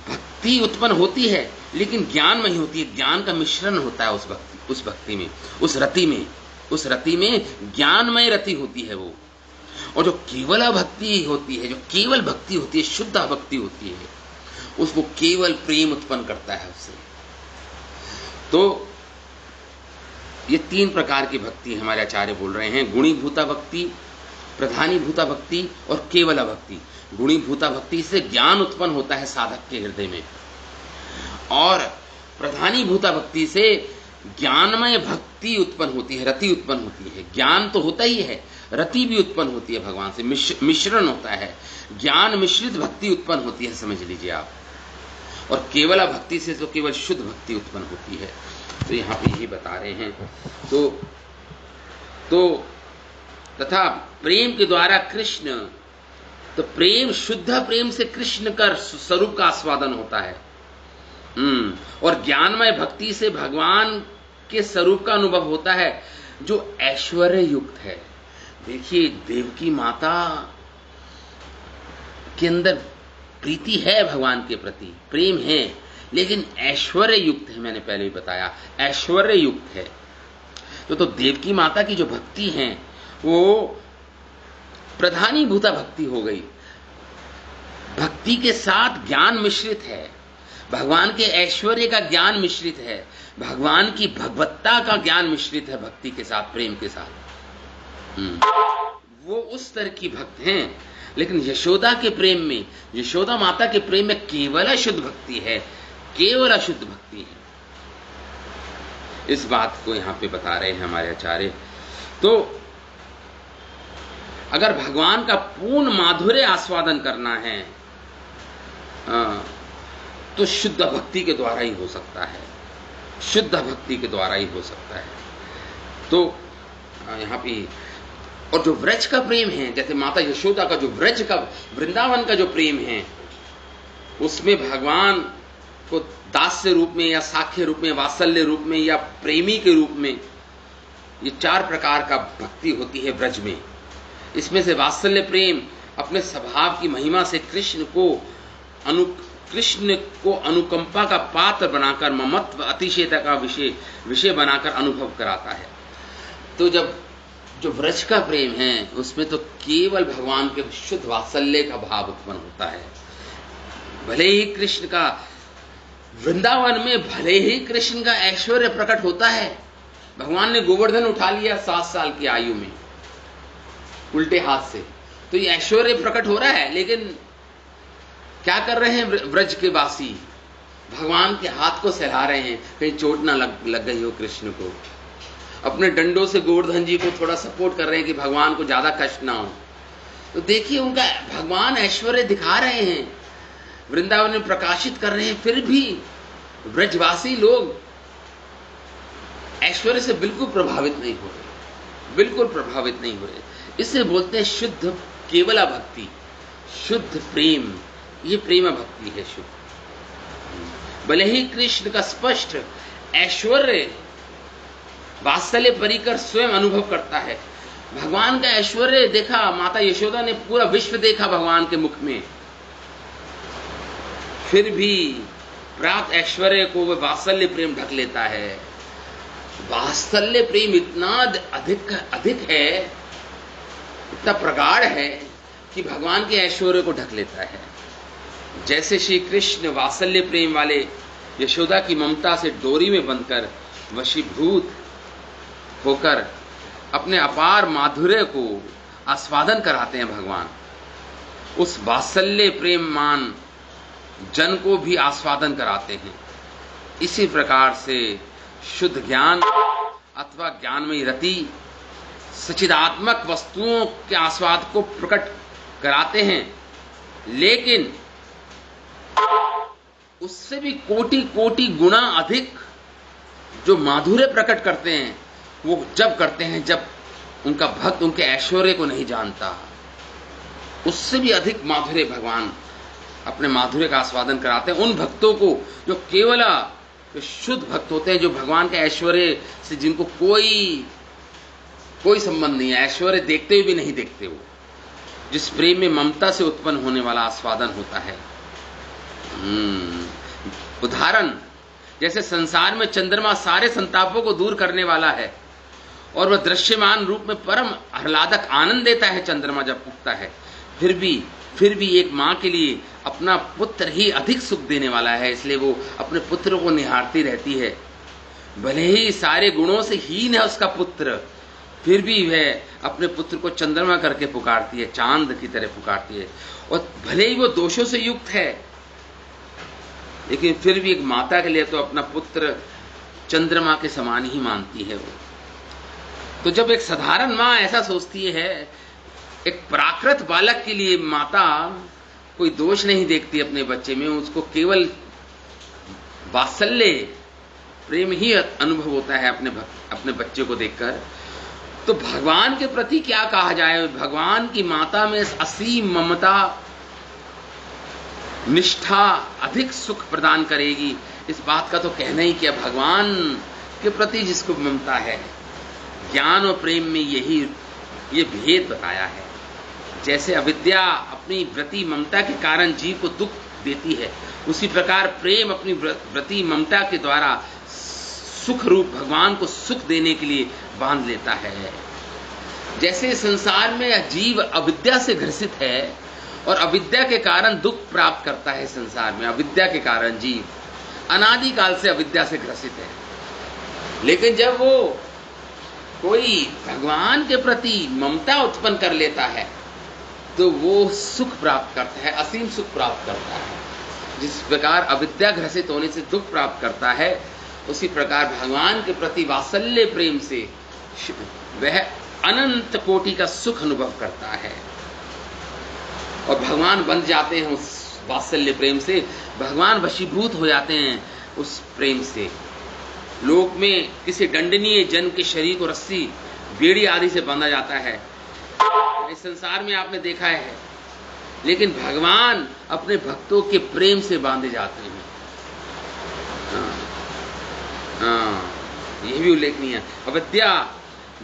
भक्ति उत्पन्न होती है लेकिन ज्ञान में ही होती है, ज्ञान का मिश्रण होता है उस भक्ति में, उस रति में ज्ञानमय रति होती है वो। और जो केवला भक्ति होती है, जो केवल भक्ति होती है, शुद्ध भक्ति होती है, उसको केवल प्रेम उत्पन्न करता है उससे। तो ये 3 प्रकार की भक्ति हमारे आचार्य बोल रहे हैं, गुणीभूता भक्ति, प्रधानीभूता भक्ति और केवला भक्ति। गुणीभूता भक्ति से ज्ञान उत्पन्न होता है साधक के हृदय में, और प्रधानीभूता भक्ति से ज्ञानमय भक्ति उत्पन्न होती है, रति उत्पन्न होती है। ज्ञान तो होता ही है, रति भी उत्पन्न होती है भगवान से, मिश्रण होता है, ज्ञान मिश्रित भक्ति उत्पन्न होती है, समझ लीजिए आप। और केवला भक्ति से तो केवल शुद्ध भक्ति उत्पन्न होती है। तो यहां पे यही बता रहे हैं। तो तथा प्रेम के द्वारा कृष्ण, तो प्रेम, शुद्ध प्रेम से कृष्ण का स्वरूप का आस्वादन होता है। और ज्ञानमय भक्ति से भगवान के स्वरूप का अनुभव होता है जो ऐश्वर्य युक्त है। देखिए, देवकी माता के अंदर प्रीति है, भगवान के प्रति प्रेम है, लेकिन ऐश्वर्य युक्त है। मैंने पहले भी बताया, ऐश्वर्य युक्त है। तो देवकी माता की जो भक्ति है वो प्रधानीभूता भक्ति हो गई। भक्ति के साथ ज्ञान मिश्रित है, भगवान के ऐश्वर्य का ज्ञान मिश्रित है, भगवान की भगवत्ता का ज्ञान मिश्रित है भक्ति के साथ, प्रेम के साथ। वो उस तरह की भक्त हैं। लेकिन यशोदा के प्रेम में, यशोदा माता के प्रेम में केवल शुद्ध भक्ति है, केवल शुद्ध भक्ति है। इस बात को यहां पे बता रहे हैं हमारे आचार्य। तो अगर भगवान का पूर्ण माधुर्य आस्वादन करना है तो शुद्ध भक्ति के द्वारा ही हो सकता है, शुद्ध भक्ति के द्वारा ही हो सकता है। तो यहां पे, और जो व्रज का प्रेम है, जैसे माता यशोदा का जो व्रज का, वृंदावन का जो प्रेम है, उसमें भगवान को दास्य रूप में या साख्य रूप में, वात्सल्य रूप में या प्रेमी के रूप में, ये 4 प्रकार का भक्ति होती है व्रज में। इसमें से वात्सल्य प्रेम अपने स्वभाव की महिमा से कृष्ण को अनुकंपा का पात्र बनाकर, ममत्व अतिशयता का विषय बनाकर अनुभव कराता है। तो जब जो व्रज का प्रेम है उसमें तो केवल भगवान के शुद्ध वात्सल्य का भाव उत्पन्न होता है। भले ही कृष्ण का वृंदावन में भले ही कृष्ण का ऐश्वर्य प्रकट होता है। भगवान ने गोवर्धन उठा लिया 7 साल की आयु में उल्टे हाथ से, तो ये ऐश्वर्य प्रकट हो रहा है। लेकिन क्या कर रहे हैं व्रज के वासी? भगवान के हाथ को सहला रहे हैं, कहीं चोट ना लग गई हो कृष्ण को। अपने डंडों से गोवर्धन जी को थोड़ा सपोर्ट कर रहे हैं कि भगवान को ज्यादा कष्ट ना हो। तो देखिए उनका भगवान ऐश्वर्य दिखा रहे हैं, वृंदावन में प्रकाशित कर रहे हैं, फिर भी व्रजवासी लोग ऐश्वर्य से बिल्कुल प्रभावित नहीं हो रहे, बिल्कुल प्रभावित नहीं हो रहे। इससे बोलते हैं शुद्ध केवला भक्ति, शुद्ध प्रेम। ये प्रेम भक्ति है शुद्ध। भले ही कृष्ण का स्पष्ट ऐश्वर्य वात्सल्य परिकर स्वयं अनुभव करता है। भगवान का ऐश्वर्य देखा, माता यशोदा ने पूरा विश्व देखा भगवान के मुख में, फिर भी प्राप्त ऐश्वर्य को वह वात्सल्य प्रेम ढक लेता है। वात्सल्य प्रेम इतना अधिक है, इतना प्रगाढ़ है कि भगवान के ऐश्वर्य को ढक लेता है। जैसे श्री कृष्ण वात्सल्य प्रेम वाले यशोदा की ममता से डोरी में बंधकर वशीभूत होकर अपने अपार माधुर्य को आस्वादन कराते हैं भगवान, उस वात्सल्य प्रेममान जन को भी आस्वादन कराते हैं। इसी प्रकार से शुद्ध ज्ञान अथवा ज्ञानमयी रति सच्चिदात्मक वस्तुओं के आस्वाद को प्रकट कराते हैं, लेकिन उससे भी कोटि कोटि गुना अधिक जो माधुर्य प्रकट करते हैं वो जब करते हैं जब उनका भक्त उनके ऐश्वर्य को नहीं जानता। उससे भी अधिक माधुर्य भगवान अपने माधुर्य का आस्वादन कराते हैं उन भक्तों को जो केवल शुद्ध भक्त होते हैं, जो भगवान के ऐश्वर्य से जिनको कोई संबंध नहीं है, ऐश्वर्य देखते हुए भी नहीं देखते, वो जिस प्रेम में ममता से उत्पन्न होने वाला आस्वादन होता है। उदाहरण, जैसे संसार में चंद्रमा सारे संतापों को दूर करने वाला है और वह दृश्यमान रूप में परम आह्लादक आनंद देता है चंद्रमा जब उगता है, फिर भी एक मां के लिए अपना पुत्र ही अधिक सुख देने वाला है, इसलिए वो अपने पुत्र को निहारती रहती है। भले ही सारे गुणों से हीन है उसका पुत्र, फिर भी वह अपने पुत्र को चंद्रमा करके पुकारती है, चांद की तरह पुकारती है। और भले ही वो दोषों से युक्त है, लेकिन फिर भी एक माता के लिए तो अपना पुत्र चंद्रमा के समान ही मानती है वो। तो जब एक साधारण मां ऐसा सोचती है, एक प्राकृत बालक के लिए माता कोई दोष नहीं देखती अपने बच्चे में, उसको केवल वात्सल्य प्रेम ही अनुभव होता है अपने बच्चे को देखकर। तो भगवान के प्रति क्या कहा जाए? भगवान की माता में असीम ममता निष्ठा अधिक सुख प्रदान करेगी, इस बात का तो कहना ही क्या। भगवान के प्रति जिसको ममता है, ज्ञान और प्रेम में ये भेद बताया है। जैसे अविद्या अपनी व्रती ममता के कारण जीव को दुख देती है, उसी प्रकार प्रेम अपनी व्रती ममता के द्वारा सुख रूप भगवान को सुख देने के लिए बांध लेता है। जैसे संसार में जीव अविद्या से ग्रसित है और अविद्या के कारण दुख प्राप्त करता है, संसार में अविद्या के कारण जीव अनादिकाल से अविद्या से ग्रसित है, लेकिन जब वो कोई भगवान के प्रति ममता उत्पन्न कर लेता है तो वो सुख प्राप्त करता है, असीम सुख प्राप्त करता है। जिस प्रकार अविद्या ग्रसित होने से दुख प्राप्त करता है, उसी प्रकार भगवान के प्रति वात्सल्य प्रेम से वह अनंत कोटि का सुख अनुभव करता है और भगवान बन जाते हैं उस वात्सल्य प्रेम से, भगवान वशीभूत हो जाते हैं उस प्रेम से। लोक में किसी दंडनीय जन के शरीर को रस्सी बेड़ी आदि से बांधा जाता है, इस संसार में आपने देखा है, लेकिन भगवान अपने भक्तों के प्रेम से बांधे जाते हैं। यह भी उल्लेखनीय है। अविद्या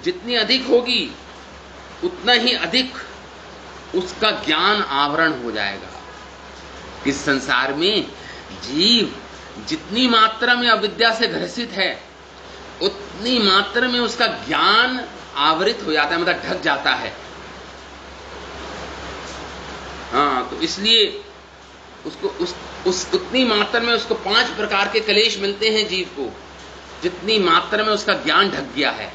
जितनी अधिक होगी उतना ही अधिक उसका ज्ञान आवरण हो जाएगा। इस संसार में जीव जितनी मात्रा में अविद्या से ग्रसित है, उतनी मात्रा में उसका ज्ञान आवृत हो जाता है, मतलब ढक जाता है। हाँ, तो इसलिए उसको उस उतनी मात्रा में उसको 5 प्रकार के क्लेश मिलते हैं जीव को, जितनी मात्रा में उसका ज्ञान ढक गया है।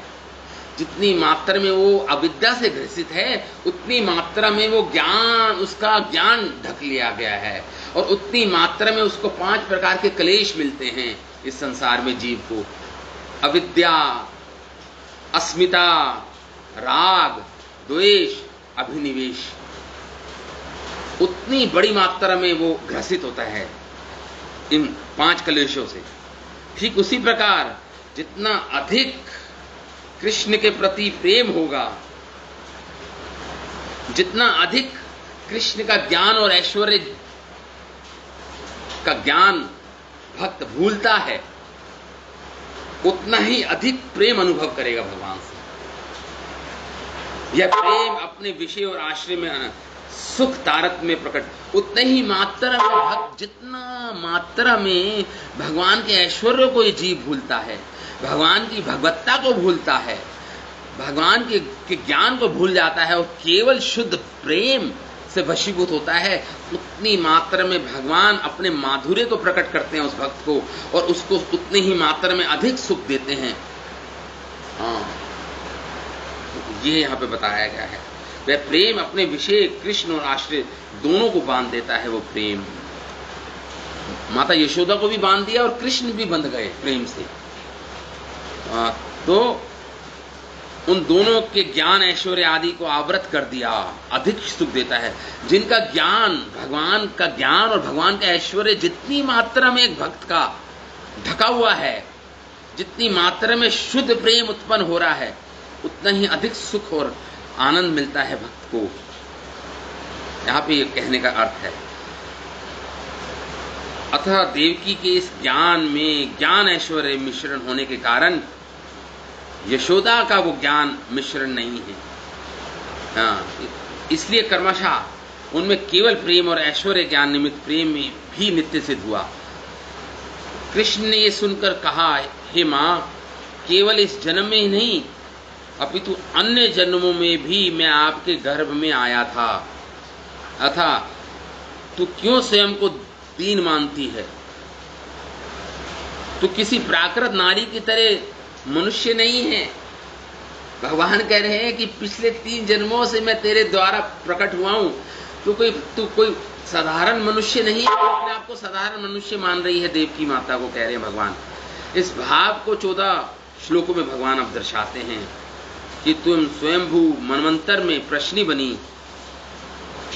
जितनी मात्रा में वो अविद्या से ग्रसित है, उतनी मात्रा में वो उसका ज्ञान ढक लिया गया है, और उतनी मात्रा में उसको 5 प्रकार के क्लेश मिलते हैं इस संसार में जीव को। अविद्या, अस्मिता, राग, द्वेष, अभिनिवेश, उतनी बड़ी मात्रा में वो ग्रसित होता है इन 5 क्लेशों से। ठीक उसी प्रकार जितना अधिक कृष्ण के प्रति प्रेम होगा, जितना अधिक कृष्ण का ज्ञान और ऐश्वर्य का ज्ञान भक्त भूलता है, उतना ही अधिक प्रेम अनुभव करेगा भगवान से। यह प्रेम अपने विषय और आश्रय में सुख तारत में प्रकट, उतने ही मात्रा में भक्त, जितना मात्रा में भगवान के ऐश्वर्य को ये जीव भूलता है, भगवान की भगवत्ता को भूलता है, भगवान के ज्ञान को भूल जाता है और केवल शुद्ध प्रेम से वशीभूत होता है, उतनी मात्रा में भगवान अपने माधुर्य को प्रकट करते हैं उस भक्त को, और उसको उतनी ही मात्रा में अधिक सुख देते हैं। हाँ, ये यहां पे बताया गया है। वह प्रेम अपने विषय कृष्ण और आश्रय दोनों को बांध देता है। वो प्रेम माता यशोदा को भी बांध दिया और कृष्ण भी बंध गए प्रेम से। तो उन दोनों के ज्ञान ऐश्वर्य आदि को आवृत कर दिया, अधिक सुख देता है। जिनका ज्ञान, भगवान का ज्ञान और भगवान का ऐश्वर्य जितनी मात्रा में एक भक्त का ढका हुआ है, जितनी मात्रा में शुद्ध प्रेम उत्पन्न हो रहा है, उतना ही अधिक सुख और आनंद मिलता है भक्त को। यहां पे ये कहने का अर्थ है। अतः देवकी के इस ज्ञान में ज्ञान ऐश्वर्य मिश्रण होने के कारण यशोदा का वो ज्ञान मिश्रण नहीं है। हाँ, इसलिए कर्मशः उनमें केवल प्रेम और ऐश्वर्य ज्ञान निमित्त प्रेम में भी नित्य सिद्ध हुआ। कृष्ण ने ये सुनकर कहा, हे मां, केवल इस जन्म में ही नहीं अपितु अन्य जन्मों में भी मैं आपके गर्भ में आया था। अथा तू क्यों स्वयं को दीन मानती है? तू किसी प्राकृत नारी की तरह मनुष्य नहीं है। भगवान कह रहे हैं कि पिछले 3 जन्मों से मैं तेरे द्वारा प्रकट हुआ हूं। तू कोई साधारण मनुष्य नहीं है। अपने आप को साधारण मनुष्य मान रही है। देवकी माता को कह रहे हैं भगवान। इस भाव को 14 श्लोकों में भगवान अब दर्शाते हैं कि तुम स्वयंभू मनवंतर में प्रश्नी बनी।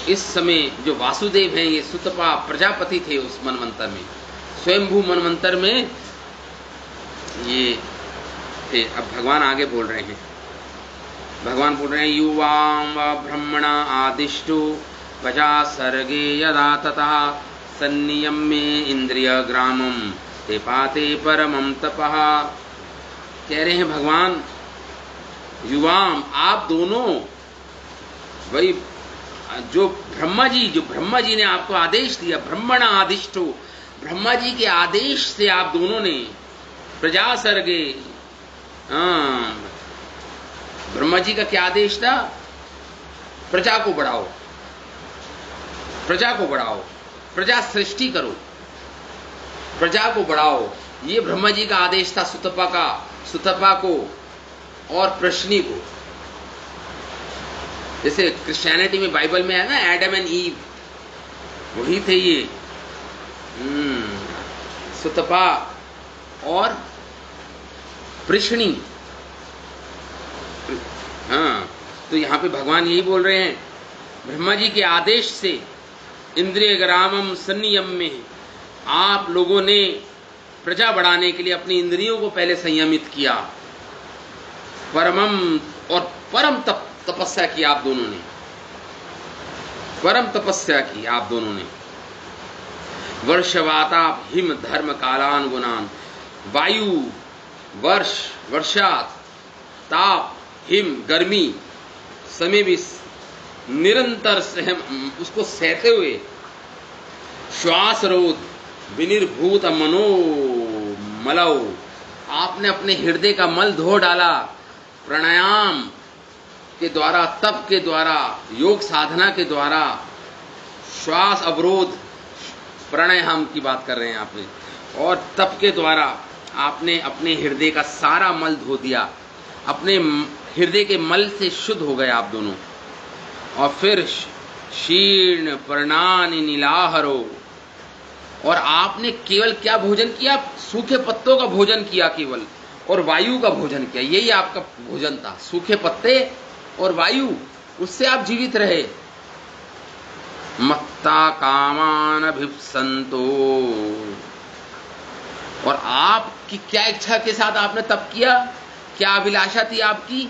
इस समय जो वासुदेव हैं, ये सुतपा प्रजापति थे उस मनवंतर में, स्वयंभू मनवंतर में ये थे। अब भगवान आगे बोल रहे हैं। भगवान बोल रहे हैं, युवाम ब्रह्मणा आदिष्टो वजा सर्गे यदा तथा सन्नियम्ये इंद्रिय ग्रामम ते पाते परमं तपः। कह रहे हैं भगवान, युवाम, आप दोनों, वही जो ब्रह्मा जी ने आपको आदेश दिया, ब्रह्मणा आदिष्टो, ब्रह्मा जी के आदेश से आप दोनों ने प्रजा सर्गे, ब्रह्मा जी का क्या आदेश था? प्रजा को बढ़ाओ, प्रजा को बढ़ाओ, प्रजा सृष्टि करो, प्रजा को बढ़ाओ। ये ब्रह्मा जी का आदेश था सुतपा को और प्रश्नी को। जैसे क्रिश्चियनिटी में बाइबल में है ना, एडम एंड ईव, वही थे ये, सुतपा और प्रश्नी। हाँ, तो यहां पे भगवान यही बोल रहे हैं, ब्रह्मा जी के आदेश से इंद्रिय ग्रामम संयम में आप लोगों ने प्रजा बढ़ाने के लिए अपनी इंद्रियों को पहले संयमित किया। परमम और परम तपस्या की आप दोनों ने, परम तपस्या की आप दोनों ने। वर्षवाता हिम धर्म कालान गुणान, वायु, वर्षा, ताप, हिम, गर्मी, समय भी निरंतर उसको सहते हुए, श्वास रोध विनिर्भूत मनो मलौ, आपने अपने हृदय का मल धो डाला प्राणायाम के द्वारा, तप के द्वारा, योग साधना के द्वारा, श्वास अवरोध, प्राणायाम की बात कर रहे हैं आपने, और तप के द्वारा आपने अपने हृदय का सारा मल धो दिया, अपने हृदय के मल से शुद्ध हो गए आप दोनों। और फिर शीर्ण पर्णानि नीलाहरो, और आपने केवल क्या भोजन किया? सूखे पत्तों का भोजन किया केवल, और वायु का भोजन किया। यही आपका भोजन था, सूखे पत्ते और वायु, उससे आप जीवित रहे। मत्ता कामान अभिप्संतो, और आपकी क्या इच्छा के साथ आपने तप किया? क्या अभिलाषा थी आपकी?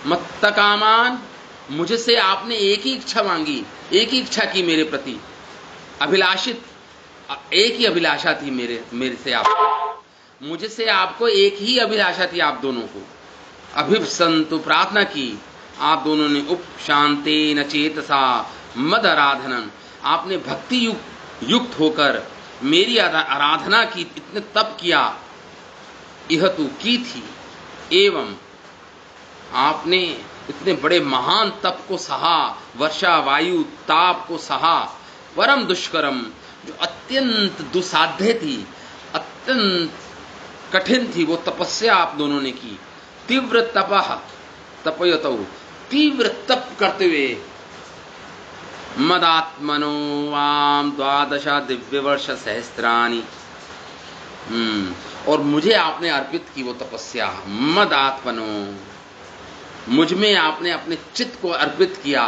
मत्ता कामान, मुझसे आपने एक ही इच्छा मांगी, एक ही इच्छा की मेरे प्रति, अभिलाषित, एक ही अभिलाषा थी मेरे से आपको, मुझसे आपको एक ही अभिलाषा थी आप दोनों को। अभिप्संतु, प्रार्थना की आप दोनों ने। उपशांतेन चेतसा मद आराधनम, आपने भक्ति युक्त होकर मेरी आराधना की, इतने तप किया। यह तू की थी, एवं आपने इतने बड़े महान तप को सहा, वर्षा वायु ताप को सहा। परम दुष्करम, जो अत्यंत दुसाध्य थी, अत्यंत कठिन थी, वो तपस्या आप दोनों ने की। तीव्र तपः तपयतौ, तीव्र तप करते हुए। मदात्मनो वाम द्वादश दिव्य वर्ष सहस्त्राणि, और मुझे आपने अर्पित की वो तपस्या। मदात्मनो, मुझ में आपने अपने चित्त को अर्पित किया,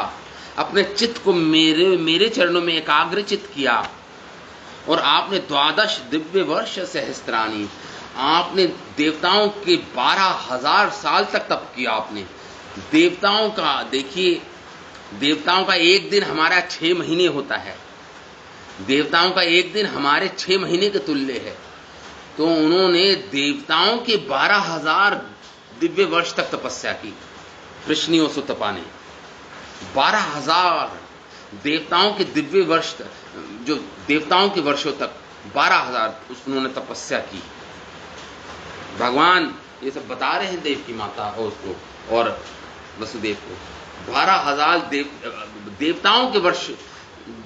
अपने चित्त को मेरे चरणों में एकाग्रचित किया। और आपने द्वादश दिव्य वर्ष सहस्त्राणि, आपने देवताओं के 12,000 साल तक तप किया आपने। देवताओं का देखिए, देवताओं का एक दिन हमारा 6 महीने होता है, देवताओं का एक दिन हमारे 6 महीने के तुल्य है। तो उन्होंने देवताओं के 12,000 दिव्य वर्ष तक तपस्या की। कृष्णियों सुतपा ने 12,000 देवताओं के दिव्य वर्ष, जो देवताओं के वर्षों तक 12,000 उन्होंने तपस्या की। भगवान ये सब बता रहे हैं देव की माता उसको और वसुदेव को। 12,000 देवताओं के वर्ष,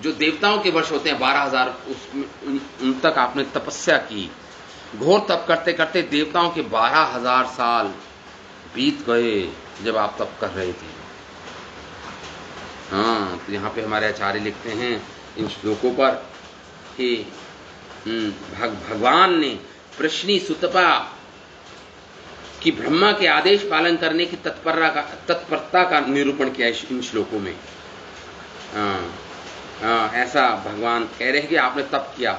जो देवताओं के वर्ष होते हैं 12,000, उसमें उन तक आपने तपस्या की। घोर तप करते करते देवताओं के 12,000 साल बीत गए जब आप तप कर रहे थे। हाँ, तो यहाँ पे हमारे आचार्य लिखते हैं इन श्लोकों पर कि भगवान ने प्रश्नी सुतपा कि ब्रह्मा के आदेश पालन करने की तत्परता का निरूपण किया इन श्लोकों में। ऐसा भगवान कह रहे हैं कि आपने तप किया।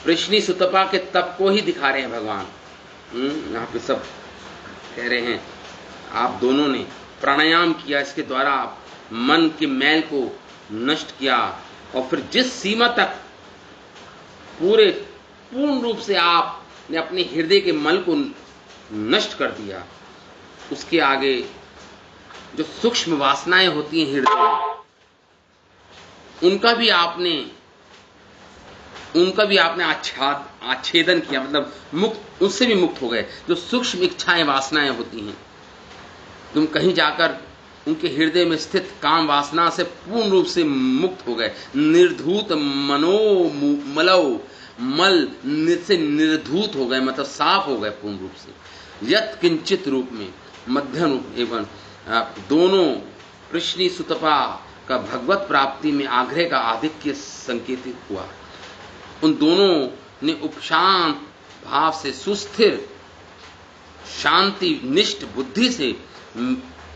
प्रश्नी सुतपा के तप को ही दिखा रहे हैं भगवान। यहाँ पे सब कह रहे हैं आप दोनों ने प्राणायाम किया, इसके द्वारा आप मन के मैल को नष्ट किया, और फिर जिस सीमा तक पूर्ण रूप से आपने अपने हृदय के मल को नष्ट कर दिया, उसके आगे जो सूक्ष्म वासनाएं होती हैं हृदय में, उनका भी आपने आच्छेदन किया, मतलब उससे भी मुक्त हो गए। जो सूक्ष्म इच्छाएं वासनाएं होती हैं, तुम कहीं जाकर उनके हृदय में स्थित काम वासना से पूर्ण रूप से मुक्त हो गए। निर्धूत मल से निर्धूत हो गए, मतलब साफ हो गए पूर्ण रूप से। यत किंचित रूप में मध्यम रूप एवं दोनों प्रश्नी सुतपा का भगवत प्राप्ति में आग्रह का आधिक्य संकेतित हुआ। उन दोनों ने उपशांत भाव से, सुस्थिर शांति निष्ठ बुद्धि से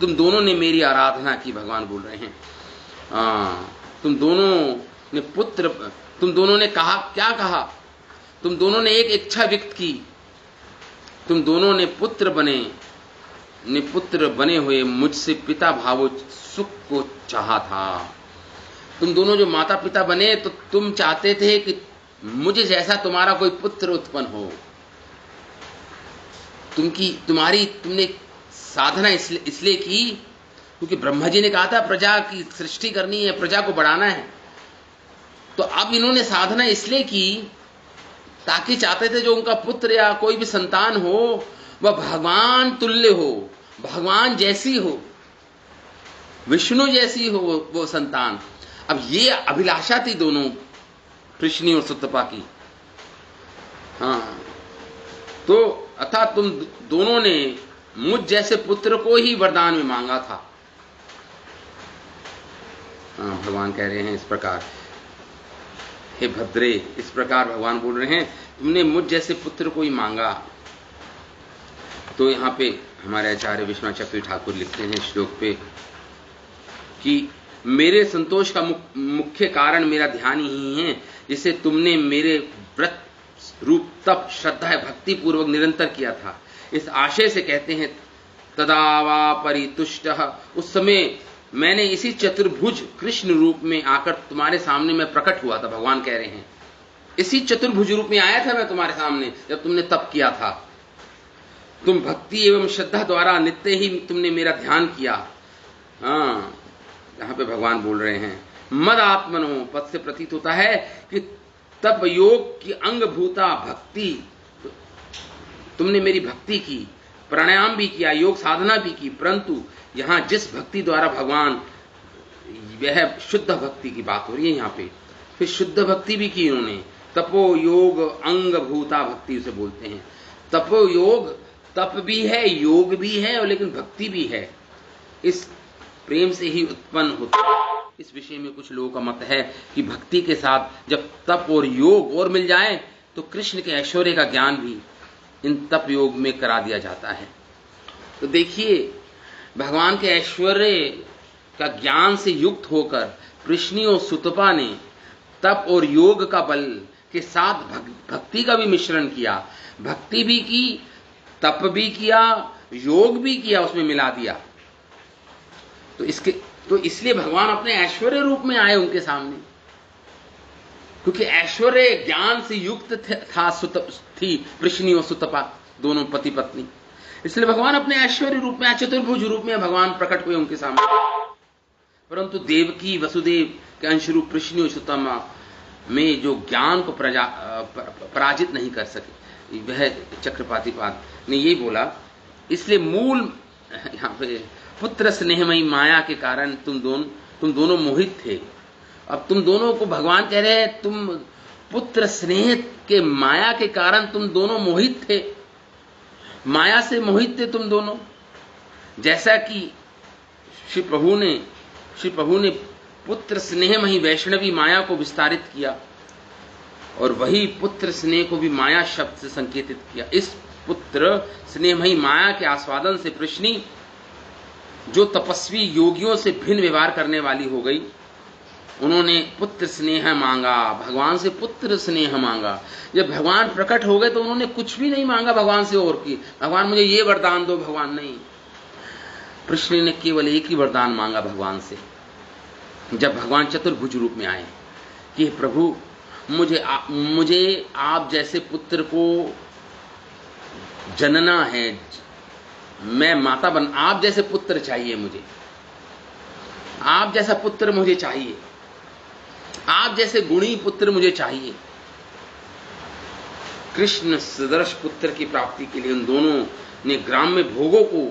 तुम दोनों ने मेरी आराधना की। भगवान बोल रहे हैं तुम दोनों ने कहा, क्या कहा? तुम दोनों ने एक इच्छा व्यक्त की। तुम दोनों ने पुत्र बने हुए मुझसे पिता भावो सुख को चाहा था। तुम दोनों जो माता पिता बने, तो तुम चाहते थे कि मुझे जैसा तुम्हारा कोई पुत्र उत्पन्न हो। तुमने साधना इसलिए की क्योंकि ब्रह्मा जी ने कहा था प्रजा की सृष्टि करनी है, प्रजा को बढ़ाना है। तो अब इन्होंने साधना इसलिए की ताकि चाहते थे जो उनका पुत्र या कोई भी संतान हो वह भगवान तुल्य हो, भगवान जैसी हो, विष्णु जैसी हो वो संतान। अब ये अभिलाषा थी दोनों, कृष्णी और सुतपा की। हाँ, तो अर्थात तुम दोनों ने मुझ जैसे पुत्र को ही वरदान में मांगा था। हाँ, भगवान कह रहे हैं इस प्रकार, हे भद्रे, इस प्रकार भगवान बोल रहे हैं, तुमने मुझ जैसे पुत्र को ही मांगा। तो यहां पे हमारे आचार्य विश्वनाथ चक्रवर्ती ठाकुर लिखते हैं श्लोक पे कि मेरे संतोष का मुख्य कारण मेरा ध्यान ही है, जिसे तुमने मेरे व्रत रूप तप श्रद्धा भक्ति पूर्वक निरंतर किया था। इस आशय से कहते हैं तदावा परितुष्टः, उस समय मैंने इसी चतुर्भुज कृष्ण रूप में आकर तुम्हारे सामने मैं प्रकट हुआ था। भगवान कह रहे हैं इसी चतुर्भुज रूप में आया था मैं तुम्हारे सामने जब तुमने तप किया था। तुम भक्ति एवं श्रद्धा द्वारा नित्य ही तुमने मेरा ध्यान किया। हाँ, यहां पे भगवान बोल रहे हैं मद आत्मनो, पद से प्रतीत होता है कि तप योग की अंगभूता भक्ति, तुमने मेरी भक्ति की, प्राणायाम भी किया, योग साधना भी की, परंतु यहां जिस भक्ति द्वारा भगवान, वह शुद्ध भक्ति की बात हो रही है यहां पे। फिर शुद्ध भक्ति भी की उन्होंने, तपो योग अंगभूता भक्ति उसे बोलते हैं। तपो योग, तप भी है, योग भी है, और लेकिन भक्ति भी है। इस प्रेम से ही उत्पन्न होता है। इस विषय में कुछ लोगों का मत है कि भक्ति के साथ जब तप और योग और मिल जाए तो कृष्ण के ऐश्वर्य का ज्ञान भी इन तप योग में करा दिया जाता है। तो देखिए, भगवान के ऐश्वर्य का ज्ञान से युक्त होकर कृष्णी और सुतपा ने तप और योग का बल के साथ भक्ति का भी मिश्रण किया। भक्ति भी की, तप भी किया, योग भी किया, उसमें मिला दिया। तो इसलिए भगवान अपने ऐश्वर्य रूप में आए उनके सामने, क्योंकि ऐश्वर्य ज्ञान से युक्त थी कृष्णी और सुतपा, दोनों पति पत्नी। इसलिए भगवान अपने ऐश्वर्य रूप में, चतुर्भुज रूप में भगवान प्रकट हुए उनके सामने। परंतु देवकी वसुदेव के अंश रूप कृष्णी और सुतपा में जो ज्ञान को पराजित नहीं कर सके, वह चक्रपातिपाद ने यही बोला। इसलिए मूल यहां पे पुत्र स्नेहमयी माया के कारण तुम दोनों मोहित थे। अब तुम दोनों को भगवान कह रहे हैं तुम पुत्र स्नेह के माया के कारण तुम दोनों मोहित थे, माया से मोहित थे तुम दोनों। जैसा कि श्री प्रभु ने पुत्र स्नेहमयी वैष्णवी माया को विस्तारित किया, और वही पुत्र स्नेह को भी माया शब्द से संकेतित किया। इस पुत्र स्नेहमयी माया के आस्वादन से कृष्णी, जो तपस्वी योगियों से भिन्न व्यवहार करने वाली हो गई, उन्होंने पुत्र स्नेह मांगा, भगवान से पुत्र स्नेह मांगा। जब भगवान प्रकट हो गए तो उन्होंने कुछ भी नहीं मांगा भगवान से और की, भगवान मुझे ये वरदान दो, भगवान नहीं। कृष्ण ने केवल एक ही वरदान मांगा भगवान से, जब भगवान चतुर्भुज रूप में आए कि प्रभु मुझे आप जैसे पुत्र को जनना है, मैं माता बन, आप जैसे पुत्र चाहिए मुझे, आप जैसा पुत्र मुझे चाहिए, आप जैसे गुणी पुत्र मुझे चाहिए। कृष्ण सदृश पुत्र की प्राप्ति के लिए उन दोनों ने ग्राम्य भोगों को,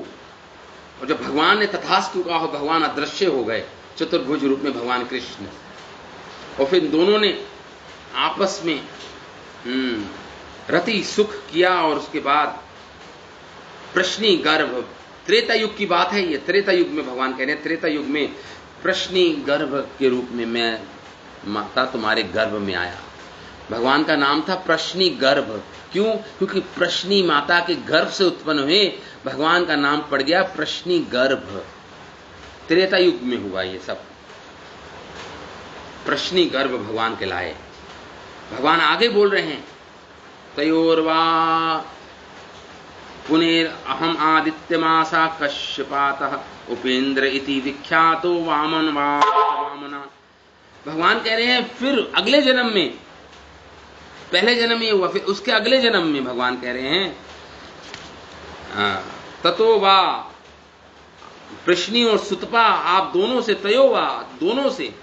और जब भगवान ने तथास्तु कहा, भगवान अदृश्य हो गए चतुर्भुज रूप में भगवान कृष्ण, और फिर दोनों ने आपस में रति सुख किया। और उसके बाद प्रश्नी गर्भ, त्रेता युग की बात है ये, त्रेता युग में भगवान कह रहे हैं, त्रेता युग में प्रश्नी गर्भ के रूप में मैं माता तुम्हारे गर्भ में आया। भगवान का नाम था प्रश्नी गर्भ। क्यों? क्योंकि प्रश्नी माता के गर्भ से उत्पन्न हुए, भगवान का नाम पड़ गया प्रश्नी गर्भ। त्रेता युग में हुआ ये सब, प्रश्नी गर्भ भगवान कहलाए। भगवान आगे बोल रहे हैं तयोर्वा पुनर्अहम आदित्यमासा कश्यपातः उपेंद्र इति विख्यातो वामना। भगवान कह रहे हैं फिर अगले जन्म में, पहले जन्म में हुआ, फिर उसके अगले जन्म में भगवान कह रहे हैं ततो वा, प्रश्नी और सुतपा आप दोनों से, तयो वा दोनों से,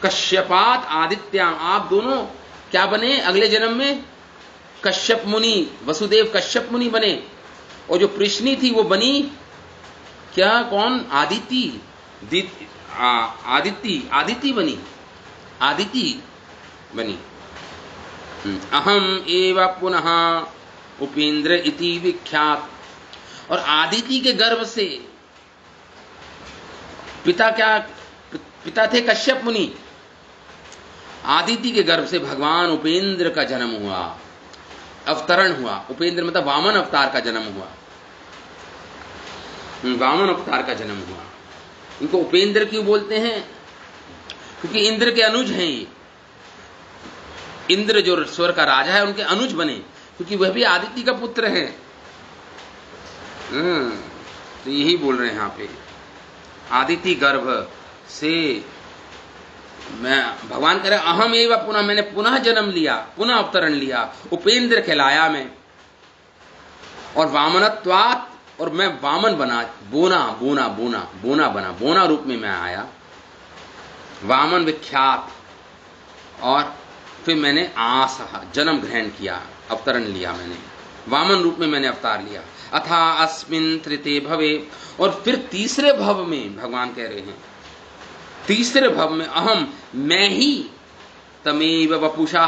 कश्यपात आदित्याम आप दोनों क्या बने अगले जन्म में? कश्यप मुनि, वसुदेव कश्यप मुनि बने, और जो प्रश्नी थी वो बनी क्या कौन? आदिति, आदिति बनी, आदिति बनी। अहम एव पुनः उपेंद्र इति विख्यात। और आदिति के गर्भ से पिता क्या? पिता थे कश्यप मुनि। आदिति के गर्भ से भगवान उपेंद्र का जन्म हुआ, अवतरण हुआ। उपेंद्र मतलब वामन अवतार का जन्म हुआ, वामन अवतार का जन्म हुआ। इनको उपेंद्र क्यों बोलते हैं? क्योंकि इंद्र के अनुज हैं ये। इंद्र जो स्वर्ग का राजा है, उनके अनुज बने, क्योंकि वह भी आदिति का पुत्र है। तो यही बोल रहे हैं यहां पे, आदिति गर्भ से मैं, भगवान कह रहे अहम एव पुनः, मैंने पुनः जन्म लिया, पुनः अवतरण लिया, उपेंद्र कहलाया मैं। और वामनत्वात्, और मैं वामन बना, बोना बना, बोना रूप में मैं आया, वामन विख्यात। और फिर मैंने आसहा, जन्म ग्रहण किया, अवतरण लिया मैंने, वामन रूप में मैंने अवतार लिया। अथा अस्मिन् तृतीय भवे, और फिर तीसरे भव में भगवान कह रहे हैं, तीसरे भव में अहम, मैं ही, तमेव वपुषा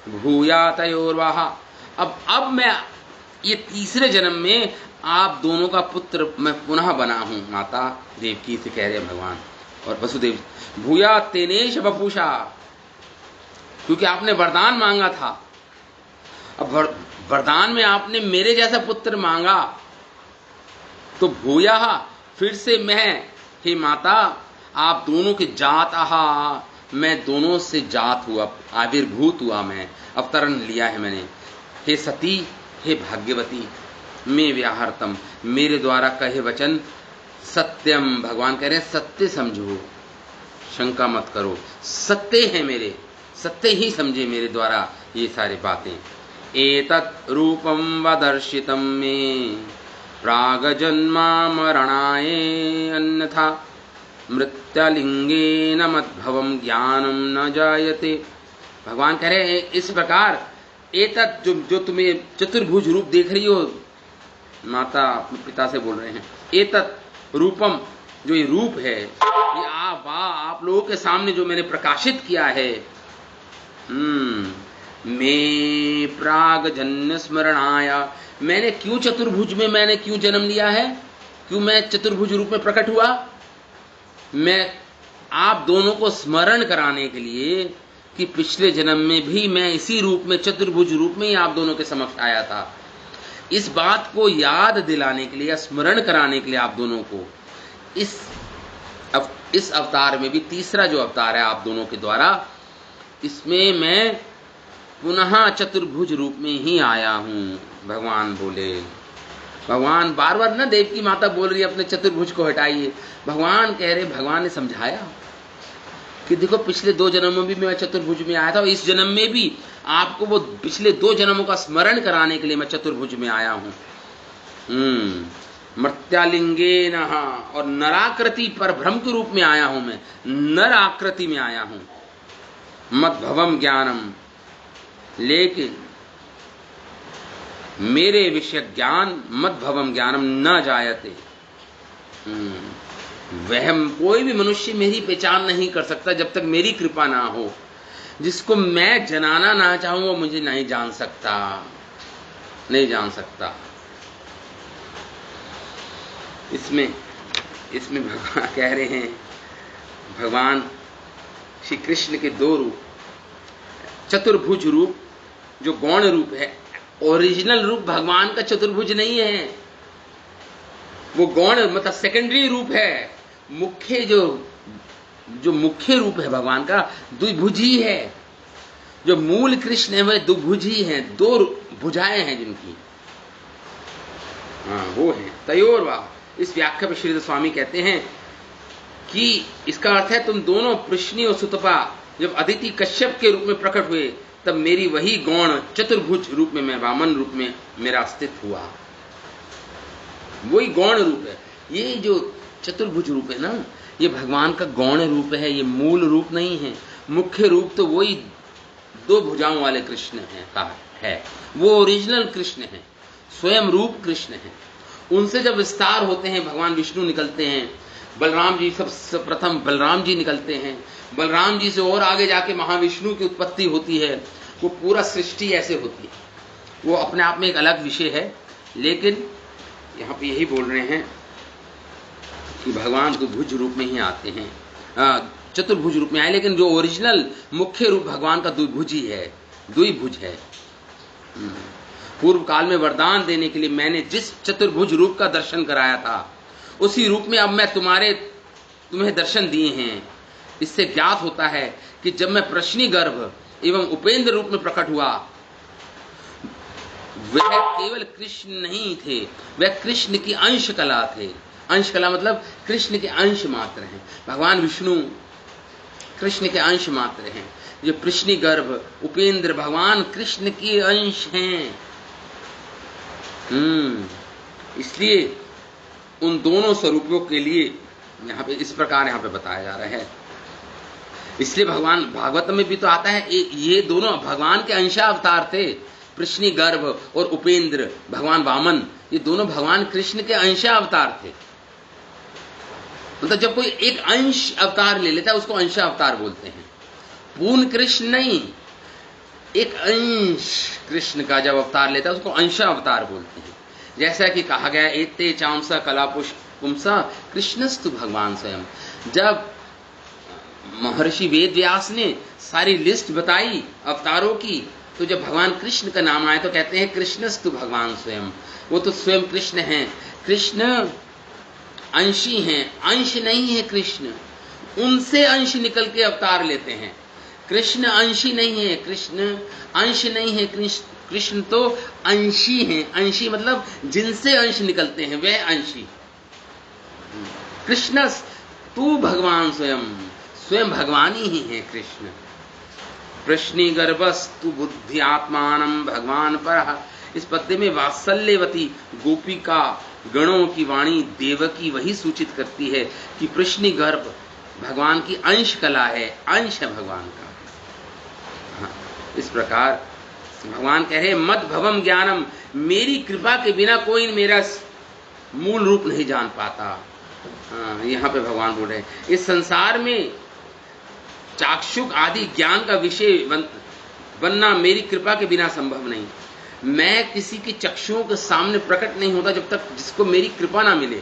भूयातयोर्वाह। अब मैं ये तीसरे जन्म में आप दोनों का पुत्र मैं पुनः बना हूं। माता देवकी से कह रहे हैं भगवान और वसुदेव, भूया तेनेश वपुषा, क्योंकि आपने वरदान मांगा था। अब वरदान में आपने मेरे जैसा पुत्र मांगा, तो भूया, फिर से मैं, हे माता, आप दोनों के जात आहा, मैं दोनों से जात हुआ, आविर्भूत हुआ, मैं अवतरण लिया है मैंने। हे सती, हे भाग्यवती, मैं व्याहर्तम, मेरे द्वारा कहे वचन सत्यम, भगवान कह रहे हैं सत्य समझो, शंका मत करो, सत्य है मेरे, सत्य ही समझे मेरे द्वारा ये सारी बातें। एतत् रूपम वदर्शितम में प्रागजन्मा मरणाय अन्यथा मृत्युलिंगेन मद्भवम ज्ञानम न जायते। भगवान कह रहे हैं इस प्रकार, एतत् जो तुम्हें चतुर्भुज रूप देख रही हो, माता पिता से बोल रहे हैं, एतत् रूपम, जो ये रूप है, ये आप लोगों के सामने जो मैंने प्रकाशित किया है, मैं प्राग जन्य स्मरणाया, मैंने क्यों चतुर्भुज में मैंने क्यों जन्म लिया है, क्यों मैं चतुर्भुज रूप में प्रकट हुआ? मैं आप दोनों को स्मरण कराने के लिए कि पिछले जन्म में भी मैं इसी रूप में, चतुर्भुज रूप में ही आप दोनों के समक्ष आया था। इस बात को याद दिलाने के लिए, स्मरण कराने के लिए आप दोनों को, इस अवतार में भी, तीसरा जो अवतार है आप दोनों के द्वारा, इसमें मैं पुनः चतुर्भुज रूप में ही आया हूं। भगवान बोले, भगवान बार बार ना देवकी माता बोल रही है अपने चतुर्भुज को हटाइए। भगवान कह रहे, भगवान ने समझाया कि देखो पिछले 2 जन्मों में भी मैं चतुर्भुज में आया था, और इस जन्म में भी आपको वो पिछले 2 जन्मों का स्मरण कराने के लिए मैं चतुर्भुज में आया हूं। मर्त्यालिंगे न, और नराकृति पर भ्रम के रूप में आया हूं, मैं नर आकृति में आया हूं। मद्भवम ज्ञानम, लेकिन मेरे विषय ज्ञान, मद्भवम ज्ञानम न जायते, वह कोई भी मनुष्य मेरी पहचान नहीं कर सकता जब तक मेरी कृपा ना हो। जिसको मैं जनाना ना चाहूं वो मुझे नहीं जान सकता, नहीं जान सकता। इसमें भगवान कह रहे हैं, भगवान श्री कृष्ण के 2 रूप, चतुर्भुज रूप जो गौण रूप है, ओरिजिनल रूप भगवान का चतुर्भुज नहीं है, वो गौण मतलब सेकेंडरी रूप है। मुख्य जो मुख्य रूप है भगवान का द्विभुजी है। जो मूल कृष्ण है वह द्विभुजी है, 2 भुजाएं हैं जिनकी, वो है तयोर्वा। इस व्याख्या में श्रीधर स्वामी कहते हैं कि इसका अर्थ है तुम दोनों पृश्नी और सुतपा जब अदिति कश्यप के रूप में प्रकट हुए, तब मेरी वही गौण चतुर्भुज रूप में, मैं वामन रूप में मेरा अस्तित्व हुआ। वही गौण रूप है। ये जो चतुर्भुज रूप है ना, ये भगवान का गौण रूप है, ये मूल रूप नहीं है। मुख्य रूप तो वही 2 भुजाओं वाले कृष्ण है, वो ओरिजिनल कृष्ण है, स्वयं रूप कृष्ण है। उनसे जब विस्तार होते हैं भगवान विष्णु निकलते हैं, बलराम जी सबसे प्रथम बलराम जी निकलते हैं, बलराम जी से और आगे जाके महाविष्णु की उत्पत्ति होती है। वो पूरा सृष्टि ऐसे होती है, वो अपने आप में एक अलग विषय है। लेकिन यहाँ पे यही बोल रहे हैं कि भगवान द्विभुज रूप में ही आते हैं, चतुर्भुज रूप में आए, लेकिन जो ओरिजिनल मुख्य रूप भगवान का द्विभुज ही है, द्विभुज है। पूर्व काल में वरदान देने के लिए मैंने जिस चतुर्भुज रूप का दर्शन कराया था, उसी रूप में अब मैं तुम्हें दर्शन दिए हैं। इससे ज्ञात होता है कि जब मैं प्रश्नी गर्भ एवं उपेंद्र रूप में प्रकट हुआ, वह केवल कृष्ण नहीं थे, वह कृष्ण की अंश कला थे। अंश कला मतलब कृष्ण के अंश मात्र हैं। भगवान विष्णु कृष्ण के अंश मात्र हैं। जो प्रश्नी गर्भ उपेंद्र भगवान कृष्ण के अंश हैं। इसलिए उन दोनों स्वरूपों के लिए यहाँ पे इस प्रकार यहाँ पे बताया जा रहा है। इसलिए भगवान भागवत में भी तो आता है, ये दोनों भगवान के अंशावतार थे। प्रश्नी गर्भ और उपेंद्र भगवान वामन, ये दोनों भगवान कृष्ण के अंशावतार थे। मतलब जब कोई एक अंश अवतार ले लेता है उसको अंशावतार बोलते हैं। पूर्ण कृष्ण नहीं, एक अंश कृष्ण का जब अवतार लेता है उसको अंशावतार बोलते हैं। जैसा कि कहा गया एते चांसा कला पुंसा कृष्णस्तु भगवान स्वयं। जब महर्षि वेद व्यास ने सारी लिस्ट बताई अवतारों की, तो जब भगवान कृष्ण का नाम आया तो कहते हैं कृष्णस्तु भगवान स्वयं। वो तो स्वयं कृष्ण हैं। कृष्ण अंशी हैं, अंश नहीं है कृष्ण, उनसे अंश निकल के अवतार लेते हैं। कृष्ण अंशी नहीं है, कृष्ण अंश नहीं है, कृष्ण तो अंशी हैं। अंशी मतलब जिनसे अंश निकलते हैं वह अंशी। कृष्ण तू भगवान स्वयं, स्वयं भगवान ही है कृष्ण। प्रश्नी गर्भस्तु बुद्धि आत्मानम भगवान पर। इस पद्य में वात्सल्यवती गोपिका गणों की वाणी देवकी वही सूचित करती है कि प्रश्नी गर्भ भगवान की अंश कला है, अंश है भगवान का। इस प्रकार भगवान कह रहे मद भवम ज्ञानम, मेरी कृपा के बिना कोई मेरा मूल रूप नहीं जान पाता। यहाँ पे भगवान बोल रहे हैं इस संसार में चाक्षुक आदि ज्ञान का विषय बनना मेरी कृपा के बिना संभव नहीं। मैं किसी की चक्षुओं के सामने प्रकट नहीं होता जब तक जिसको मेरी कृपा ना मिले।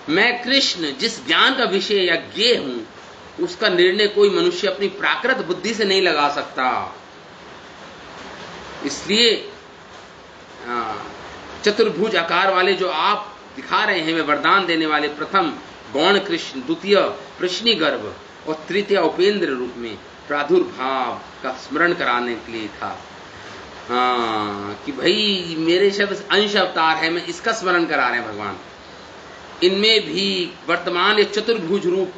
मैं कृष्ण जिस ज्ञान का विषय या ज्ञेय हूं, उसका निर्णय कोई मनुष्य अपनी प्राकृत बुद्धि से नहीं लगा सकता। इसलिए चतुर्भुज आकार वाले जो आप दिखा रहे हैं वे वरदान देने वाले प्रथम गौण कृष्ण, द्वितीय प्रश्नी गर्भ और तृतीय उपेंद्र रूप में प्रादुर्भाव का स्मरण कराने के लिए था। कि भाई मेरे शब्द अंश अवतार है, मैं इसका स्मरण करा रहे हैं भगवान। इनमें भी वर्तमान एक चतुर्भुज रूप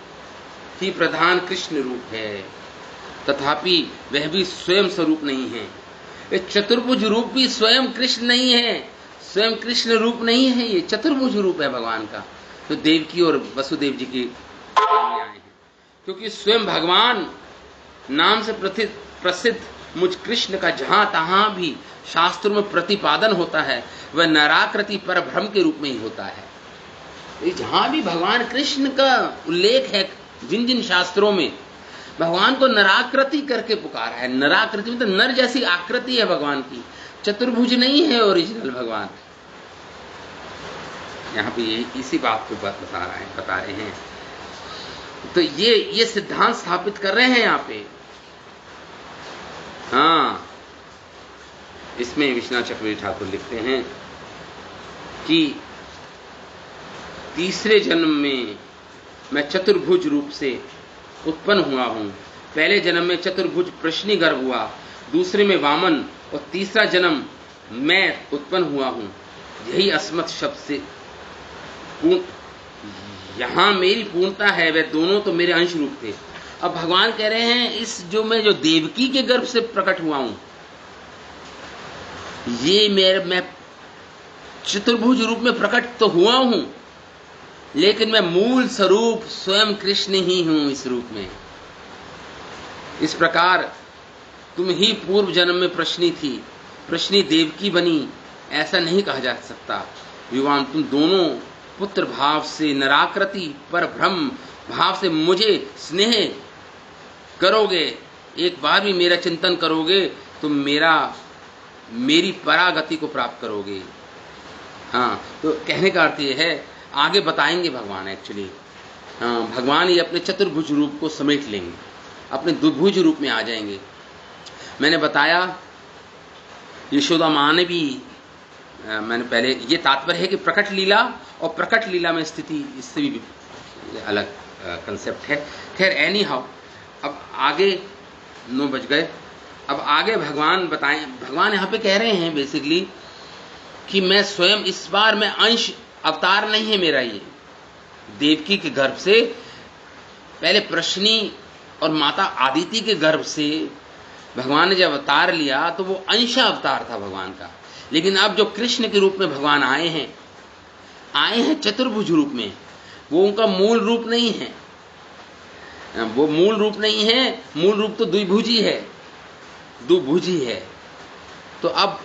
ही प्रधान कृष्ण रूप है, तथापि वह भी स्वयं स्वरूप नहीं है। ये चतुर्भुज रूप भी स्वयं कृष्ण नहीं है, स्वयं कृष्ण रूप नहीं है, ये चतुर्भुज रूप है भगवान का। तो देवकी और वसुदेव जी की आए हैं, क्योंकि स्वयं भगवान नाम से प्रसिद्ध मुझ कृष्ण का जहां तहां भी शास्त्रों में प्रतिपादन होता है वह नराकृति पर भ्रम के रूप में ही होता है। जहां भी भगवान कृष्ण का उल्लेख है, जिन जिन शास्त्रों में भगवान को नराकृति करके पुकारा है। नराकृति मतलब नर जैसी आकृति है भगवान की, चतुर्भुज नहीं है ओरिजिनल भगवान। यहाँ पे इसी बात को बता रहे हैं। तो ये सिद्धांत स्थापित कर रहे हैं यहाँ पे। इसमें विश्वनाथ चक्रवर्ती ठाकुर लिखते हैं कि तीसरे जन्म में मैं चतुर्भुज रूप से उत्पन्न हुआ हूं। पहले जन्म में चतुर्भुज प्रश्नी गर्भ हुआ, दूसरे में वामन और तीसरा जन्म मैं उत्पन्न हुआ हूं। यही अस्मत् शब्द से यहां मेरी पूर्णता है, वे दोनों तो मेरे अंश रूप थे। अब भगवान कह रहे हैं इस मैं जो देवकी के गर्भ से प्रकट हुआ हूं, ये मैं चतुर्भुज रूप में प्रकट तो हुआ हूं, लेकिन मैं मूल स्वरूप स्वयं कृष्ण ही हूं इस रूप में। इस प्रकार तुम ही पूर्व जन्म में प्रश्नी थी, प्रश्नी देवकी बनी, ऐसा नहीं कहा जा सकता। भगवान तुम दोनों पुत्र भाव से निराकृति पर ब्रह्म भाव से मुझे स्नेह करोगे, एक बार भी मेरा चिंतन करोगे तो मेरी परागति को प्राप्त करोगे। हाँ, तो कहने का अर्थ ये है, आगे बताएंगे भगवान एक्चुअली। हाँ, भगवान ये अपने चतुर्भुज रूप को समेट लेंगे, अपने द्विभुज रूप में आ जाएंगे। मैंने बताया यशोदा माँ ने भी, मैंने पहले, ये तात्पर्य है कि प्रकट लीला और प्रकट लीला में स्थिति, इससे भी अलग कंसेप्ट है। खैर एनी हाउ, अब आगे 9 बज गए। अब आगे भगवान बताएं, भगवान यहाँ पे कह रहे हैं बेसिकली कि मैं स्वयं, इस बार मैं अंश अवतार नहीं है मेरा, ये देवकी के गर्भ से, पहले प्रश्नी और माता आदिति के गर्भ से भगवान ने जब अवतार लिया तो वो अंश अवतार था भगवान का। लेकिन अब जो कृष्ण के रूप में भगवान आए हैं चतुर्भुज रूप में, वो उनका मूल रूप नहीं है, वो मूल रूप नहीं है, मूल रूप तो द्विभुजी है, दुभुजी है। तो अब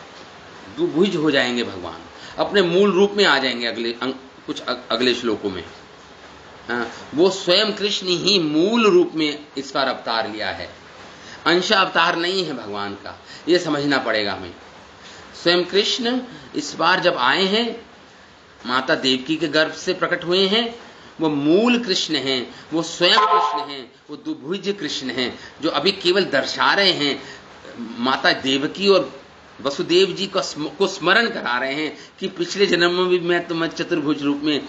दुभुज हो जाएंगे भगवान, अपने मूल रूप में आ जाएंगे कुछ अगले श्लोकों में। वो स्वयं कृष्ण ही मूल रूप में इस बार अवतार लिया है, अंश अवतार नहीं है भगवान का, ये समझना पड़ेगा हमें। स्वयं कृष्ण इस बार जब आए हैं, माता देवकी के गर्भ से प्रकट हुए हैं, वो मूल कृष्ण हैं, वो स्वयं कृष्ण हैं, वो द्विभुज कृष्ण हैं, जो अभी केवल दर्शा रहे हैं, माता देवकी और वसुदेव जी को स्मरण करा रहे हैं कि पिछले जन्म में भी मैं तुम्हें चतुर्भुज रूप में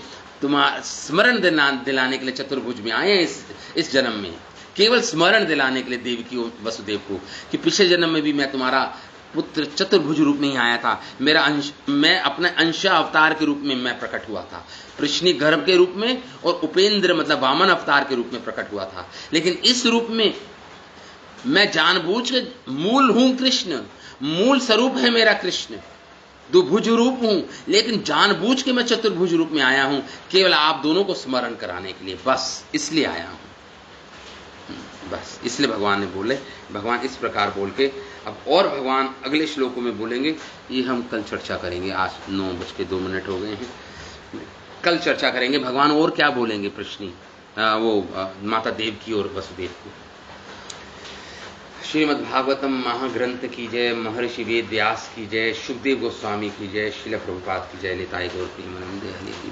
तुम्हारा स्मरण दिलाने के लिए चतुर्भुज में आए हैं, इस जन्म में केवल स्मरण दिलाने के लिए देवकी और वसुदेव को कि पिछले जन्म में भी मैं तुम्हारा पुत्र चतुर्भुज रूप में ही आया था, मेरा अंश, मैं अपने अंश अवतार के रूप में मैं प्रकट हुआ था, कृष्णी गर्भ के रूप में और उपेंद्र मतलब वामन अवतार के रूप में प्रकट हुआ था। लेकिन इस रूप में मैं जानबूझ के, मूल हूं कृष्ण, मूल स्वरूप है मेरा कृष्ण, द्विभुज रूप हूं, लेकिन जानबूझ के मैं चतुर्भुज रूप में आया हूं, केवल आप दोनों को स्मरण कराने के लिए, बस इसलिए आया हूं, बस इसलिए भगवान ने बोले। भगवान इस प्रकार बोल के अब और भगवान अगले श्लोकों में बोलेंगे, ये हम कल चर्चा करेंगे। आज 9:02 हो गए हैं, कल चर्चा करेंगे भगवान और क्या बोलेंगे प्रश्नी माता देवकी और वसुदेव को। श्रीमद् भागवतम महाग्रंथ की जय, महर्षि वेद व्यास की जय, सुखदेव गोस्वामी की जय, श्रील प्रभुपाद की जय, निताई गौर प्रेमानंद हरि हरि।